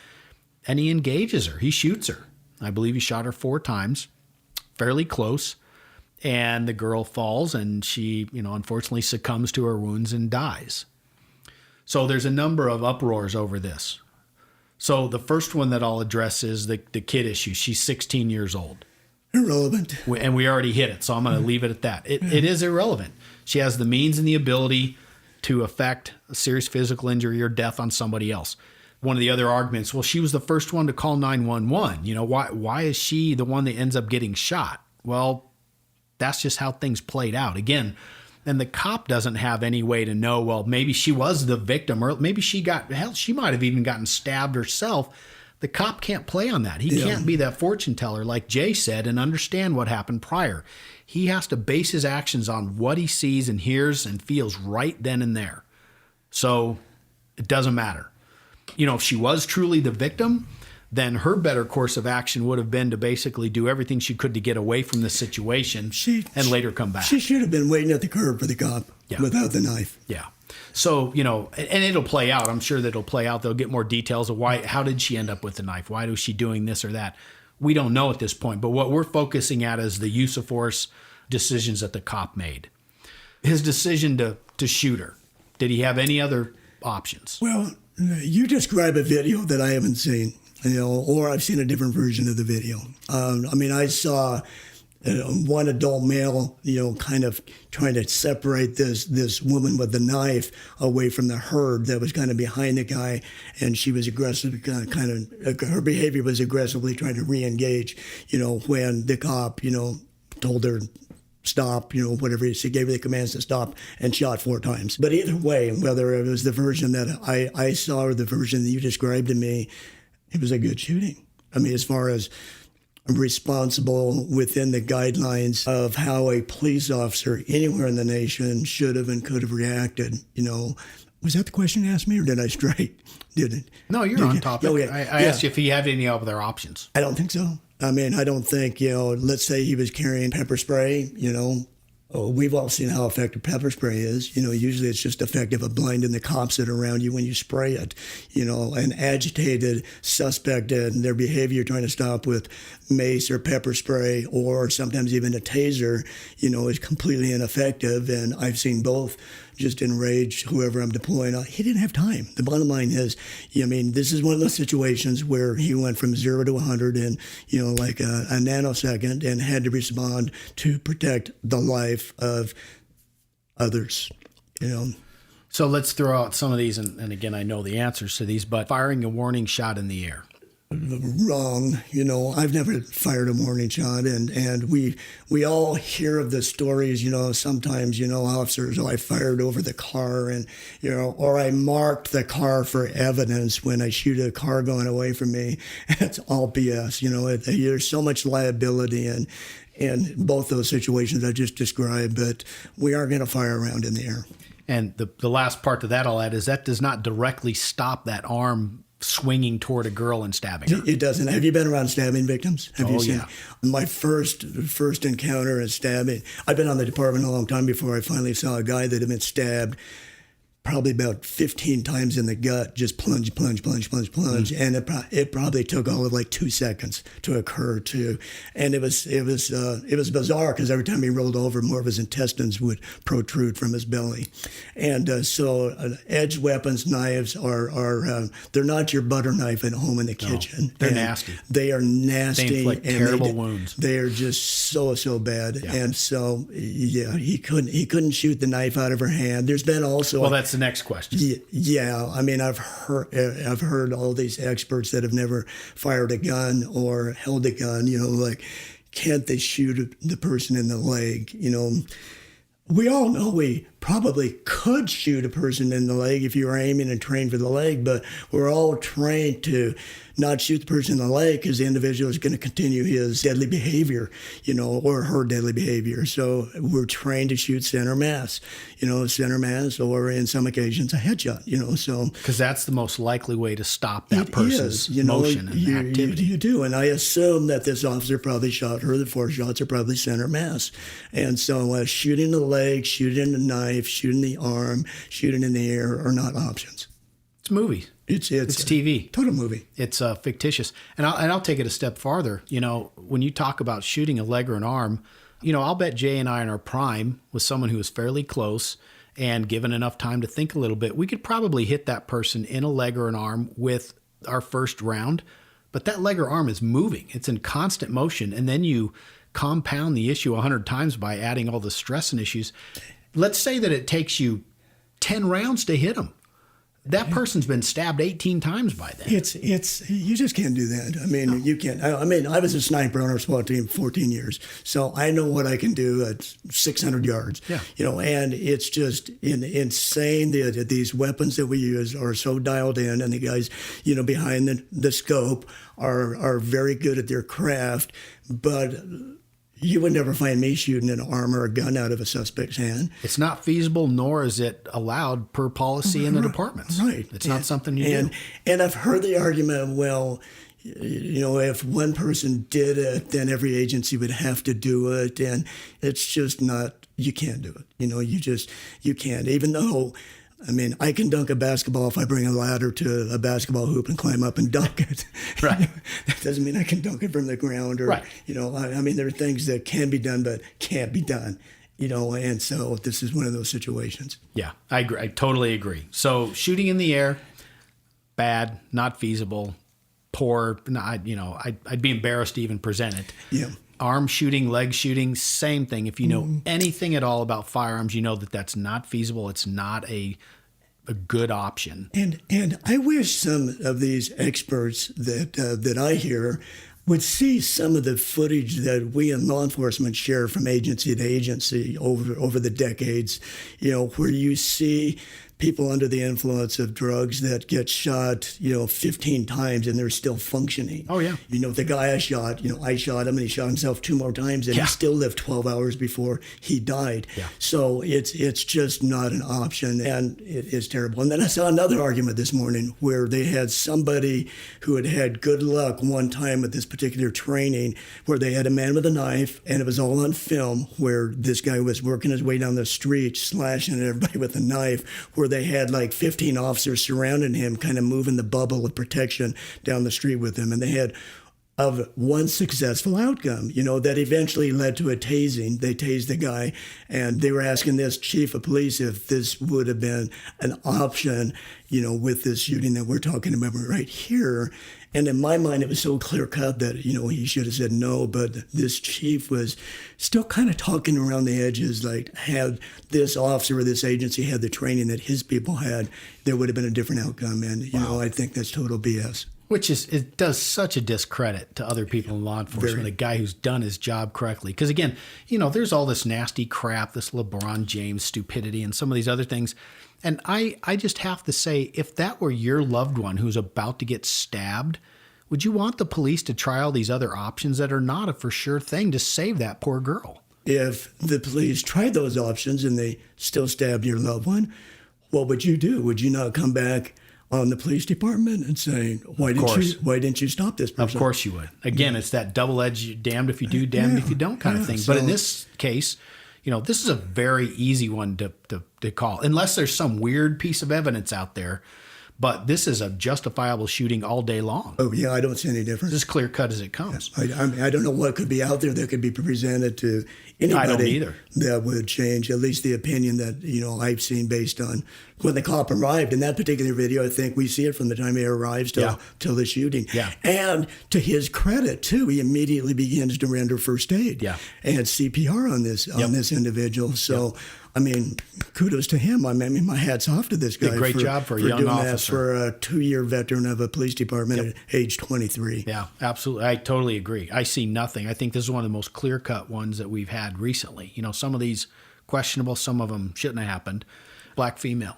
and he engages her. He shoots her. I believe he shot her 4 times, fairly close, and the girl falls, and she, unfortunately succumbs to her wounds and dies. So there's a number of uproars over this. So the first one that I'll address is the kid issue. She's 16 years old. Irrelevant. And we already hit it, so I'm going to leave it at that. It is irrelevant. She has the means and the ability to affect a serious physical injury or death on somebody else. One of the other arguments, well, she was the first one to call 911. Why is she the one that ends up getting shot? Well, that's just how things played out. Again, and the cop doesn't have any way to know, well, maybe she was the victim, or maybe she might have even gotten stabbed herself. The cop can't play on that. He can't be that fortune teller, like Jay said, and understand what happened prior. He has to base his actions on what he sees and hears and feels right then and there. So it doesn't matter. If she was truly the victim, then her better course of action would have been to basically do everything she could to get away from the situation and later come back. She should have been waiting at the curb for the cop without the knife. Yeah. So, and it'll play out. I'm sure that it'll play out. They'll get more details of how did she end up with the knife? Why was she doing this or that? We don't know at this point. But what we're focusing at is the use of force decisions that the cop made. His decision to shoot her. Did he have any other options? Well, you describe a video that I haven't seen, or I've seen a different version of the video. I saw one adult male, kind of trying to separate this woman with the knife away from the herd that was kind of behind the guy, and she was aggressive, her behavior was aggressively trying to re-engage, when the cop, told her stop, whatever he gave her the commands to stop, and shot 4 times. But either way, whether it was the version that I saw or the version that you described to me, it was a good shooting. As far as responsible within the guidelines of how a police officer anywhere in the nation should have and could have reacted, Was that the question you asked me, or did I stray? Did it? No, you're on topic. Okay. I asked you if he had any other options. I don't think so. I mean, I don't think, let's say he was carrying pepper spray, we've all seen how effective pepper spray is. Usually it's just effective at blinding the cops that are around you when you spray it. An agitated suspect and their behavior trying to stop with mace or pepper spray or sometimes even a taser, is completely ineffective. And I've seen both just enrage whoever I'm deploying on. He didn't have time. The bottom line is, this is one of those situations where he went from 0 to 100 in, like a nanosecond and had to respond to protect the life of others, So let's throw out some of these. And again, I know the answers to these, but firing a warning shot in the air. Wrong. I've never fired a warning shot, and we all hear of the stories. Sometimes officers, I fired over the car, and or I marked the car for evidence when I shoot a car going away from me. It's all BS. There's so much liability in both those situations I just described, but we are going to fire a round in the air. And the last part to that I'll add is that does not directly stop that arm swinging toward a girl and stabbing her. It doesn't. Have you been around stabbing victims? Have you seen? Yeah. My first encounter in stabbing, I've been on the department a long time before I finally saw a guy that had been stabbed probably about 15 times in the gut, just plunge. And it probably took all of like 2 seconds to occur too. And it was bizarre because every time he rolled over, more of his intestines would protrude from his belly. And so edged weapons, knives are they're not your butter knife at home in the kitchen. They're and nasty. They are nasty. They inflict terrible wounds. They are just so bad. Yeah. And so, he couldn't shoot the knife out of her hand. There's been also... Well, that's the next question. Yeah, I mean, I've heard all these experts that have never fired a gun or held a gun. Like, can't they shoot the person in the leg? We all know we probably could shoot a person in the leg if you were aiming and trained for the leg, but we're all trained to not shoot the person in the leg because the individual is going to continue his deadly behavior, or her deadly behavior. So we're trained to shoot center mass, or in some occasions a headshot, so. Because that's the most likely way to stop that It person's is, motion and activity. You do, and I assume that this officer probably shot her. The 4 shots are probably center mass. And so shooting the leg, shooting the knife, shooting the arm, shooting in the air are not options. It's movies. It's TV. Total movie. It's fictitious. And I'll take it a step farther. When you talk about shooting a leg or an arm, I'll bet Jay and I in our prime with someone who is fairly close and given enough time to think a little bit, we could probably hit that person in a leg or an arm with our first round. But that leg or arm is moving. It's in constant motion. And then you compound the issue 100 times by adding all the stress and issues. Let's say that it takes you 10 rounds to hit them. That person's been stabbed 18 times by then. It's you just can't do that. I mean, you can't. I was a sniper on our SWAT team 14 years, so I know what I can do at 600 yards. Yeah. And it's just insane that these weapons that we use are so dialed in, and the guys, behind the scope are very good at their craft, but you would never find me shooting an arm or a gun out of a suspect's hand. It's not feasible, nor is it allowed per policy in the departments. Right. It's not something you do. And I've heard the argument, well, if one person did it, then every agency would have to do it. And it's just not, you can't do it. You can't. Even though, I can dunk a basketball if I bring a ladder to a basketball hoop and climb up and dunk it. Right. That doesn't mean I can dunk it from the ground. Or, right. There are things that can be done but can't be done. And so this is one of those situations. Yeah, I agree. I totally agree. So shooting in the air, bad, not feasible, poor. I'd be embarrassed to even present it. Yeah. Arm shooting, leg shooting, same thing. If you know anything at all about firearms, you know that that's not feasible. It's not a good option. And I wish some of these experts that I hear would see some of the footage that we in law enforcement share from agency to agency over the decades, where you see people under the influence of drugs that get shot, 15 times and they're still functioning. Oh, yeah. The guy I shot, I shot him and he shot himself 2 more times and Yeah. he still lived 12 hours before he died. Yeah. So it's just not an option, and it is terrible. And then I saw another argument this morning where they had somebody who had had good luck one time at this particular training where they had a man with a knife, and it was all on film, where this guy was working his way down the street, slashing at everybody with a knife, where they had like 15 officers surrounding him, kind of moving the bubble of protection down the street with him. And they had of one successful outcome, that eventually led to a tasing. They tased the guy, and they were asking this chief of police if this would have been an option, with this shooting that we're talking about right here. And in my mind, it was so clear cut that, he should have said no. But this chief was still kind of talking around the edges, like, had this officer or this agency had the training that his people had, there would have been a different outcome. And, I think that's total BS. It does such a discredit to other people in law enforcement, a guy who's done his job correctly. Because again, there's all this nasty crap, this LeBron James stupidity and some of these other things. And I just have to say, if that were your loved one who's about to get stabbed, would you want the police to try all these other options that are not a for sure thing to save that poor girl? If the police tried those options and they still stabbed your loved one, what would you do? Would you not come back on the police department and say, why didn't you stop this person? Of course you would. Again, it's that double-edged damned if you do, damned if you don't kind of thing. But in this case, this is a very easy one to call, unless there's some weird piece of evidence out there. But this is a justifiable shooting all day long. Oh, yeah, I don't see any difference. It's as clear cut as it comes. I don't know what could be out there that could be presented to anybody I don't either. That would change at least the opinion that, I've seen based on when the cop arrived. In that particular video, I think we see it from the time he arrives till the shooting. Yeah. And to his credit, too, he immediately begins to render first aid and CPR on this individial. So, kudos to him. My hat's off to this guy. Did a great job for a young doing officer. That for a 2-year veteran of a police department at age 23. Yeah, absolutely. I totally agree. I see nothing. I think this is one of the most clear-cut ones that we've had recently. Some of these questionable, some of them shouldn't have happened. Black female.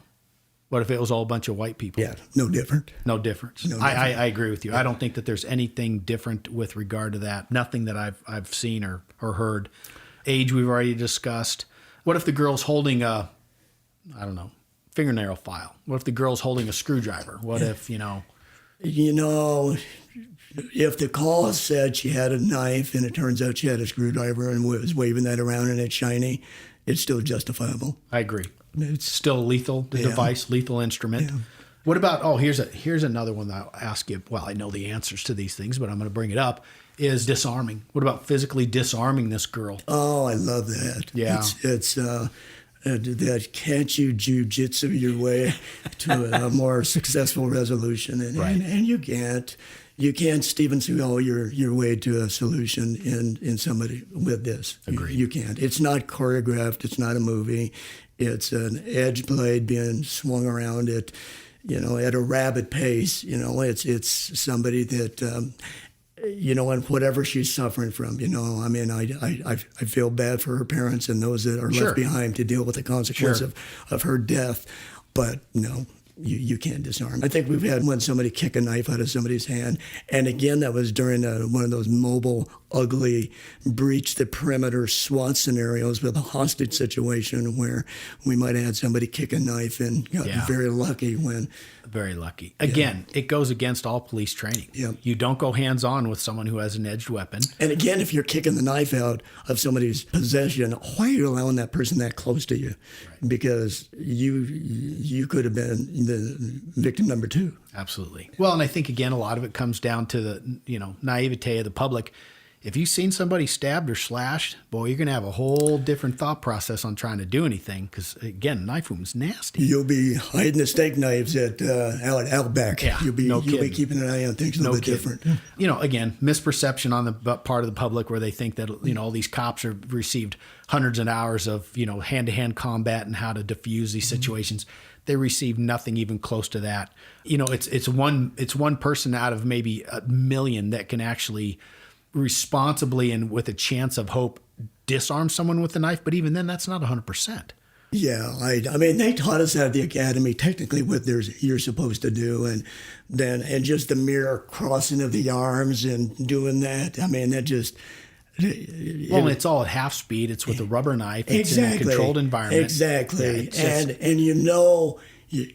What if it was all a bunch of white people? Yeah, no different. No difference. I agree with you. I don't think that there's anything different with regard to that. Nothing that I've seen or heard. Age we've already discussed. What if the girl's holding a, fingernail file? What if the girl's holding a screwdriver? What if, if the call said she had a knife and it turns out she had a screwdriver and was waving that around and it's shiny, it's still justifiable. I agree. It's still a lethal device, lethal instrument. Yeah. What about, here's another one that I'll ask you. Well, I know the answers to these things, but I'm going to bring it up, is disarming. What about physically disarming this girl? Oh, I love that. Yeah. It's that can't you jujitsu your way to a more successful resolution. And you can't. You can't Steven Seagal your way to a solution in somebody with this. Agreed. You can't. It's not choreographed. It's not a movie. It's an edge blade being swung around at a rapid pace. It's somebody that, and whatever she's suffering from, I feel bad for her parents and those that are left behind to deal with the consequence of her death. But no. You can't disarm. I think we've had somebody kick a knife out of somebody's hand. And again, that was during one of those mobile, ugly, breach the perimeter SWAT scenarios with a hostage situation where we might have had somebody kick a knife and got very lucky when. Very lucky. Again, it goes against all police training. Yeah. You don't go hands-on with someone who has an edged weapon. And again, if you're kicking the knife out of somebody's possession, why are you allowing that person that close to you? Right. Because you could have been the victim number 2. Absolutely. Well, and I think, again, a lot of it comes down to the naivete of the public. If you've seen somebody stabbed or slashed, boy, you're going to have a whole different thought process on trying to do anything because, again, knife wound's nasty. You'll be hiding the steak knives at Outback. Yeah, you'll be keeping an eye on things a little bit different. Again, misperception on the part of the public where they think that, all these cops have received hundreds of hours of, hand-to-hand combat and how to diffuse these situations. They received nothing even close to that. It's one person out of maybe a million that can actually responsibly and with a chance of hope disarm someone with a knife, but even then that's not 100%. Yeah, I mean, they taught us at the academy technically what you're supposed to do, and just the mere crossing of the arms and doing that. I mean, that just Well, it's all at half speed. It's with a rubber knife. It's in a controlled environment. Exactly. Yeah, and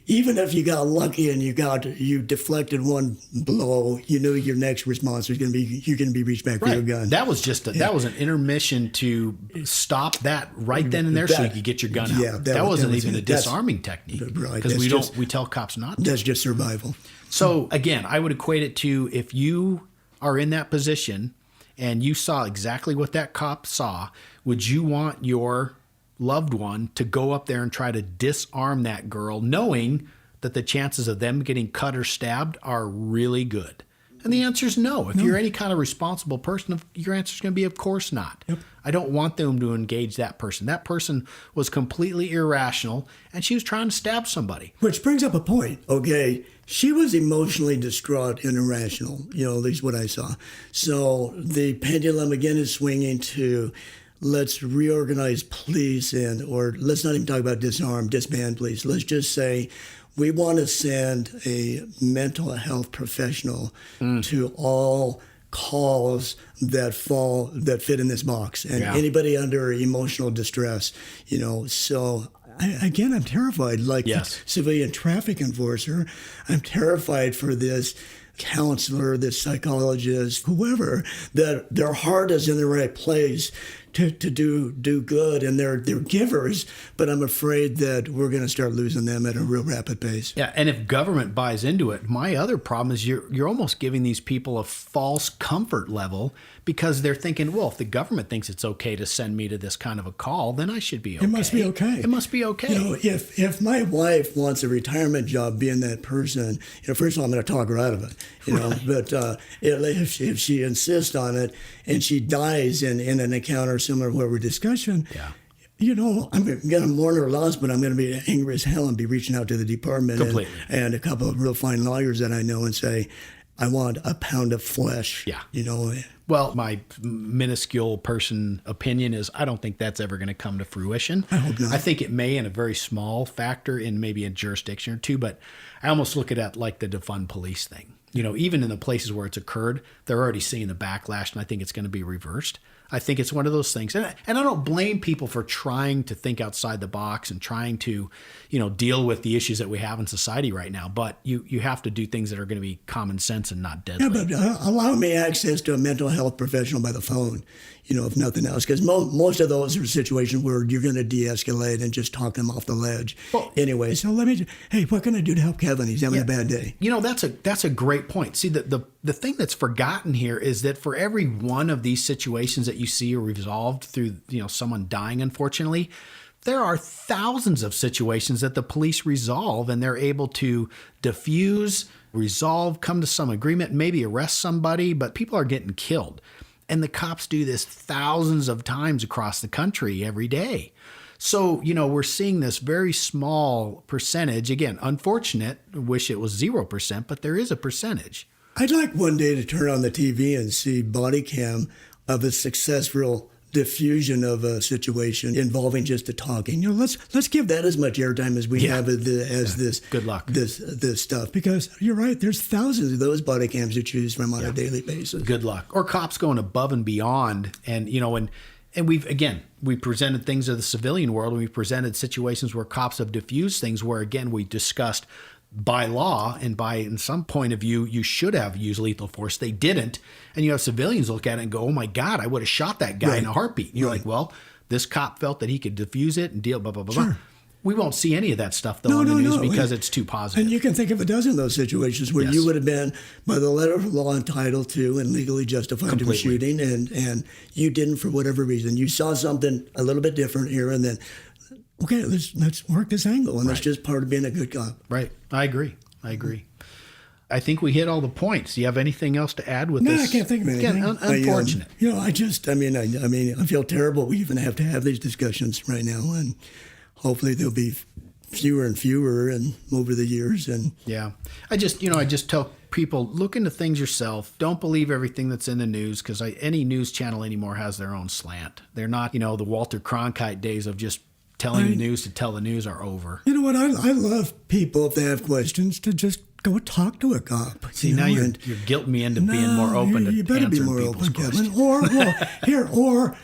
even if you got lucky and you deflected one blow, you knew your next response was going to be you're going to be reached back for your gun. That was that was an intermission to stop that right then and there, so you could get your gun out. Yeah, that wasn't even a disarming technique, right? Because we tell cops not to. That's just survival. So again, I would equate it to if you are in that position and you saw exactly what that cop saw, would you want your loved one to go up there and try to disarm that girl, knowing that the chances of them getting cut or stabbed are really good? And the answer is no. If you're any kind of responsible person, your answer is going to be, of course not. Yep. I don't want them to engage that person. That person was completely irrational, and she was trying to stab somebody. Which brings up a point, okay? She was emotionally distraught and irrational, at least what I saw. So the pendulum again is swinging to let's reorganize police or let's not even talk about disband police. Let's just say we want to send a mental health professional to all calls that fit in this box, and anybody under emotional distress, so I'm terrified, like civilian traffic enforcer. I'm terrified for this counselor, this psychologist, whoever, that their heart is in the right place to do good, and they're givers, but I'm afraid that we're going to start losing them at a real rapid pace. Yeah, and if government buys into it, my other problem is you're almost giving these people a false comfort level, because they're thinking, well, if the government thinks it's okay to send me to this kind of a call, then I should be okay. It must be okay. It must be okay. If my wife wants a retirement job being that person, first of all, I'm going to talk her out of it, Right. But if she insists on it and she dies in an encounter similar to what we're discussing, I'm going to mourn her loss, but I'm going to be angry as hell and be reaching out to the department and a couple of real fine lawyers that I know and say, I want a pound of flesh. Yeah. Well, my minuscule person opinion is I don't think that's ever going to come to fruition. I hope not. I think it may in a very small factor in maybe a jurisdiction or two, but I almost look at it like the defund police thing. Even in the places where it's occurred, they're already seeing the backlash, and I think it's going to be reversed. I think it's one of those things. And I don't blame people for trying to think outside the box and trying to, deal with the issues that we have in society right now. But you have to do things that are going to be common sense and not deadly. Yeah, but allow me access to a mental health professional by the phone, if nothing else. Because most of those are situations where you're going to de-escalate and just talk them off the ledge. Well, anyway, so hey, what can I do to help Kevin? He's having a bad day. That's a great point. See, the thing that's forgotten here is that for every one of these situations that you see are resolved through, someone dying, unfortunately, there are thousands of situations that the police resolve, and they're able to diffuse, resolve, come to some agreement, maybe arrest somebody, but people are getting killed. And the cops do this thousands of times across the country every day. So, we're seeing this very small percentage. Again, unfortunate, wish it was 0%, but there is a percentage. I'd like one day to turn on the TV and see body cam of a successful diffusion of a situation involving just the talking. Let's give that as much airtime as we have as this. Good luck. This stuff, because you're right. There's thousands of those body cams to choose from on a daily basis. Good luck. Or cops going above and beyond, and we presented things of the civilian world, and we've presented situations where cops have diffused things where, again, we discussed by law and in some point of view, you should have used lethal force. They didn't. And you have civilians look at it and go, oh my God, I would have shot that guy in a heartbeat. And you're like, well, this cop felt that he could diffuse it and deal, blah, blah, blah, blah. We won't see any of that stuff, though, on the news because it's too positive. And you can think of a dozen of those situations where you would have been, by the letter of law, entitled to and legally justified to shooting, and you didn't for whatever reason. You saw something a little bit different here, and then, okay, let's work this angle, and that's just part of being a good cop. Right. I agree. I think we hit all the points. Do you have anything else to add with this? No, I can't think of anything. Again, unfortunate. I feel terrible. We even have to have these discussions right now, and hopefully there'll be fewer and fewer and over the years. And yeah, I just tell people, look into things yourself. Don't believe everything that's in the news, because any news channel anymore has their own slant. They're not, the Walter Cronkite days of just telling the news to tell the news are over. You know what? I love people, if they have questions, to just go talk to a cop. See, now you're guilting me into being more open to you better be more people's open, questions. Kevin. Or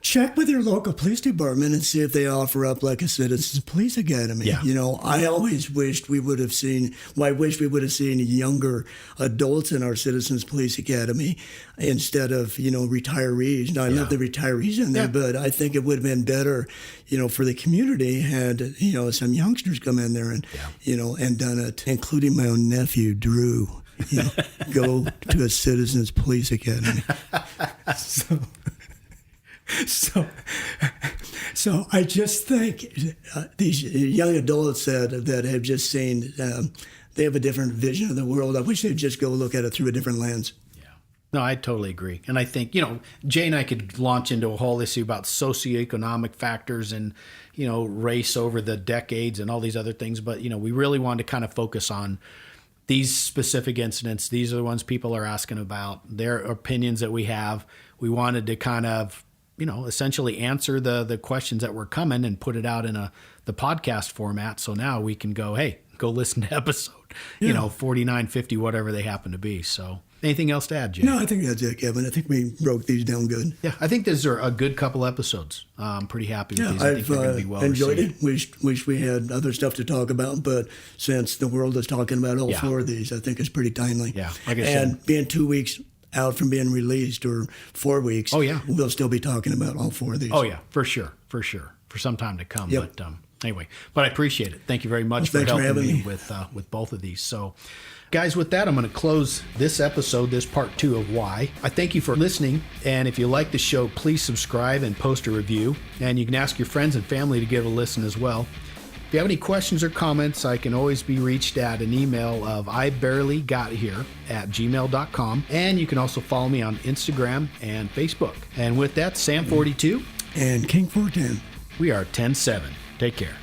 check with your local police department and see if they offer up like a citizens police academy. Yeah. You know, I always wished we would have seen. Well, I wish we would have seen younger adults in our citizens police academy instead of retirees. Now I love the retirees in there, but I think it would have been better, for the community had some youngsters come in there and and done it, including my own nephew Drew. Go to a citizens police academy. So I just think these young adults that have just seen, they have a different vision of the world. I wish they'd just go look at it through a different lens. Yeah. No, I totally agree. And I think, Jay and I could launch into a whole issue about socioeconomic factors and, race over the decades and all these other things. But, we really wanted to kind of focus on these specific incidents. These are the ones people are asking about, their opinions that we have. We wanted to kind of essentially answer the questions that were coming and put it out in the podcast format. So now we can go listen to episode, 49, 50, whatever they happen to be. So anything else to add, Jay? No, I think that's it, Kevin. I think we broke these down good. Yeah, I think these are a good couple episodes. I'm pretty happy with these. I think they're going to be well enjoyed received. it. Wish we had other stuff to talk about, but since the world is talking about all four of these, I think it's pretty timely. Yeah, like I said. And being 2 weeks out from being released or 4 weeks, we'll still be talking about all four of these. Oh, yeah, for sure. For some time to come. Yep. But anyway, but I appreciate it. Thank you very much for helping me with both of these. So, guys, with that, I'm going to close this episode, this part 2 of Why. I thank you for listening. And if you like the show, please subscribe and post a review. And you can ask your friends and family to give a listen as well. If you have any questions or comments, I can always be reached at an email of ibarelygothere@gmail.com. And you can also follow me on Instagram and Facebook. And with that, Sam42 and King 410. We are 10-7. Take care.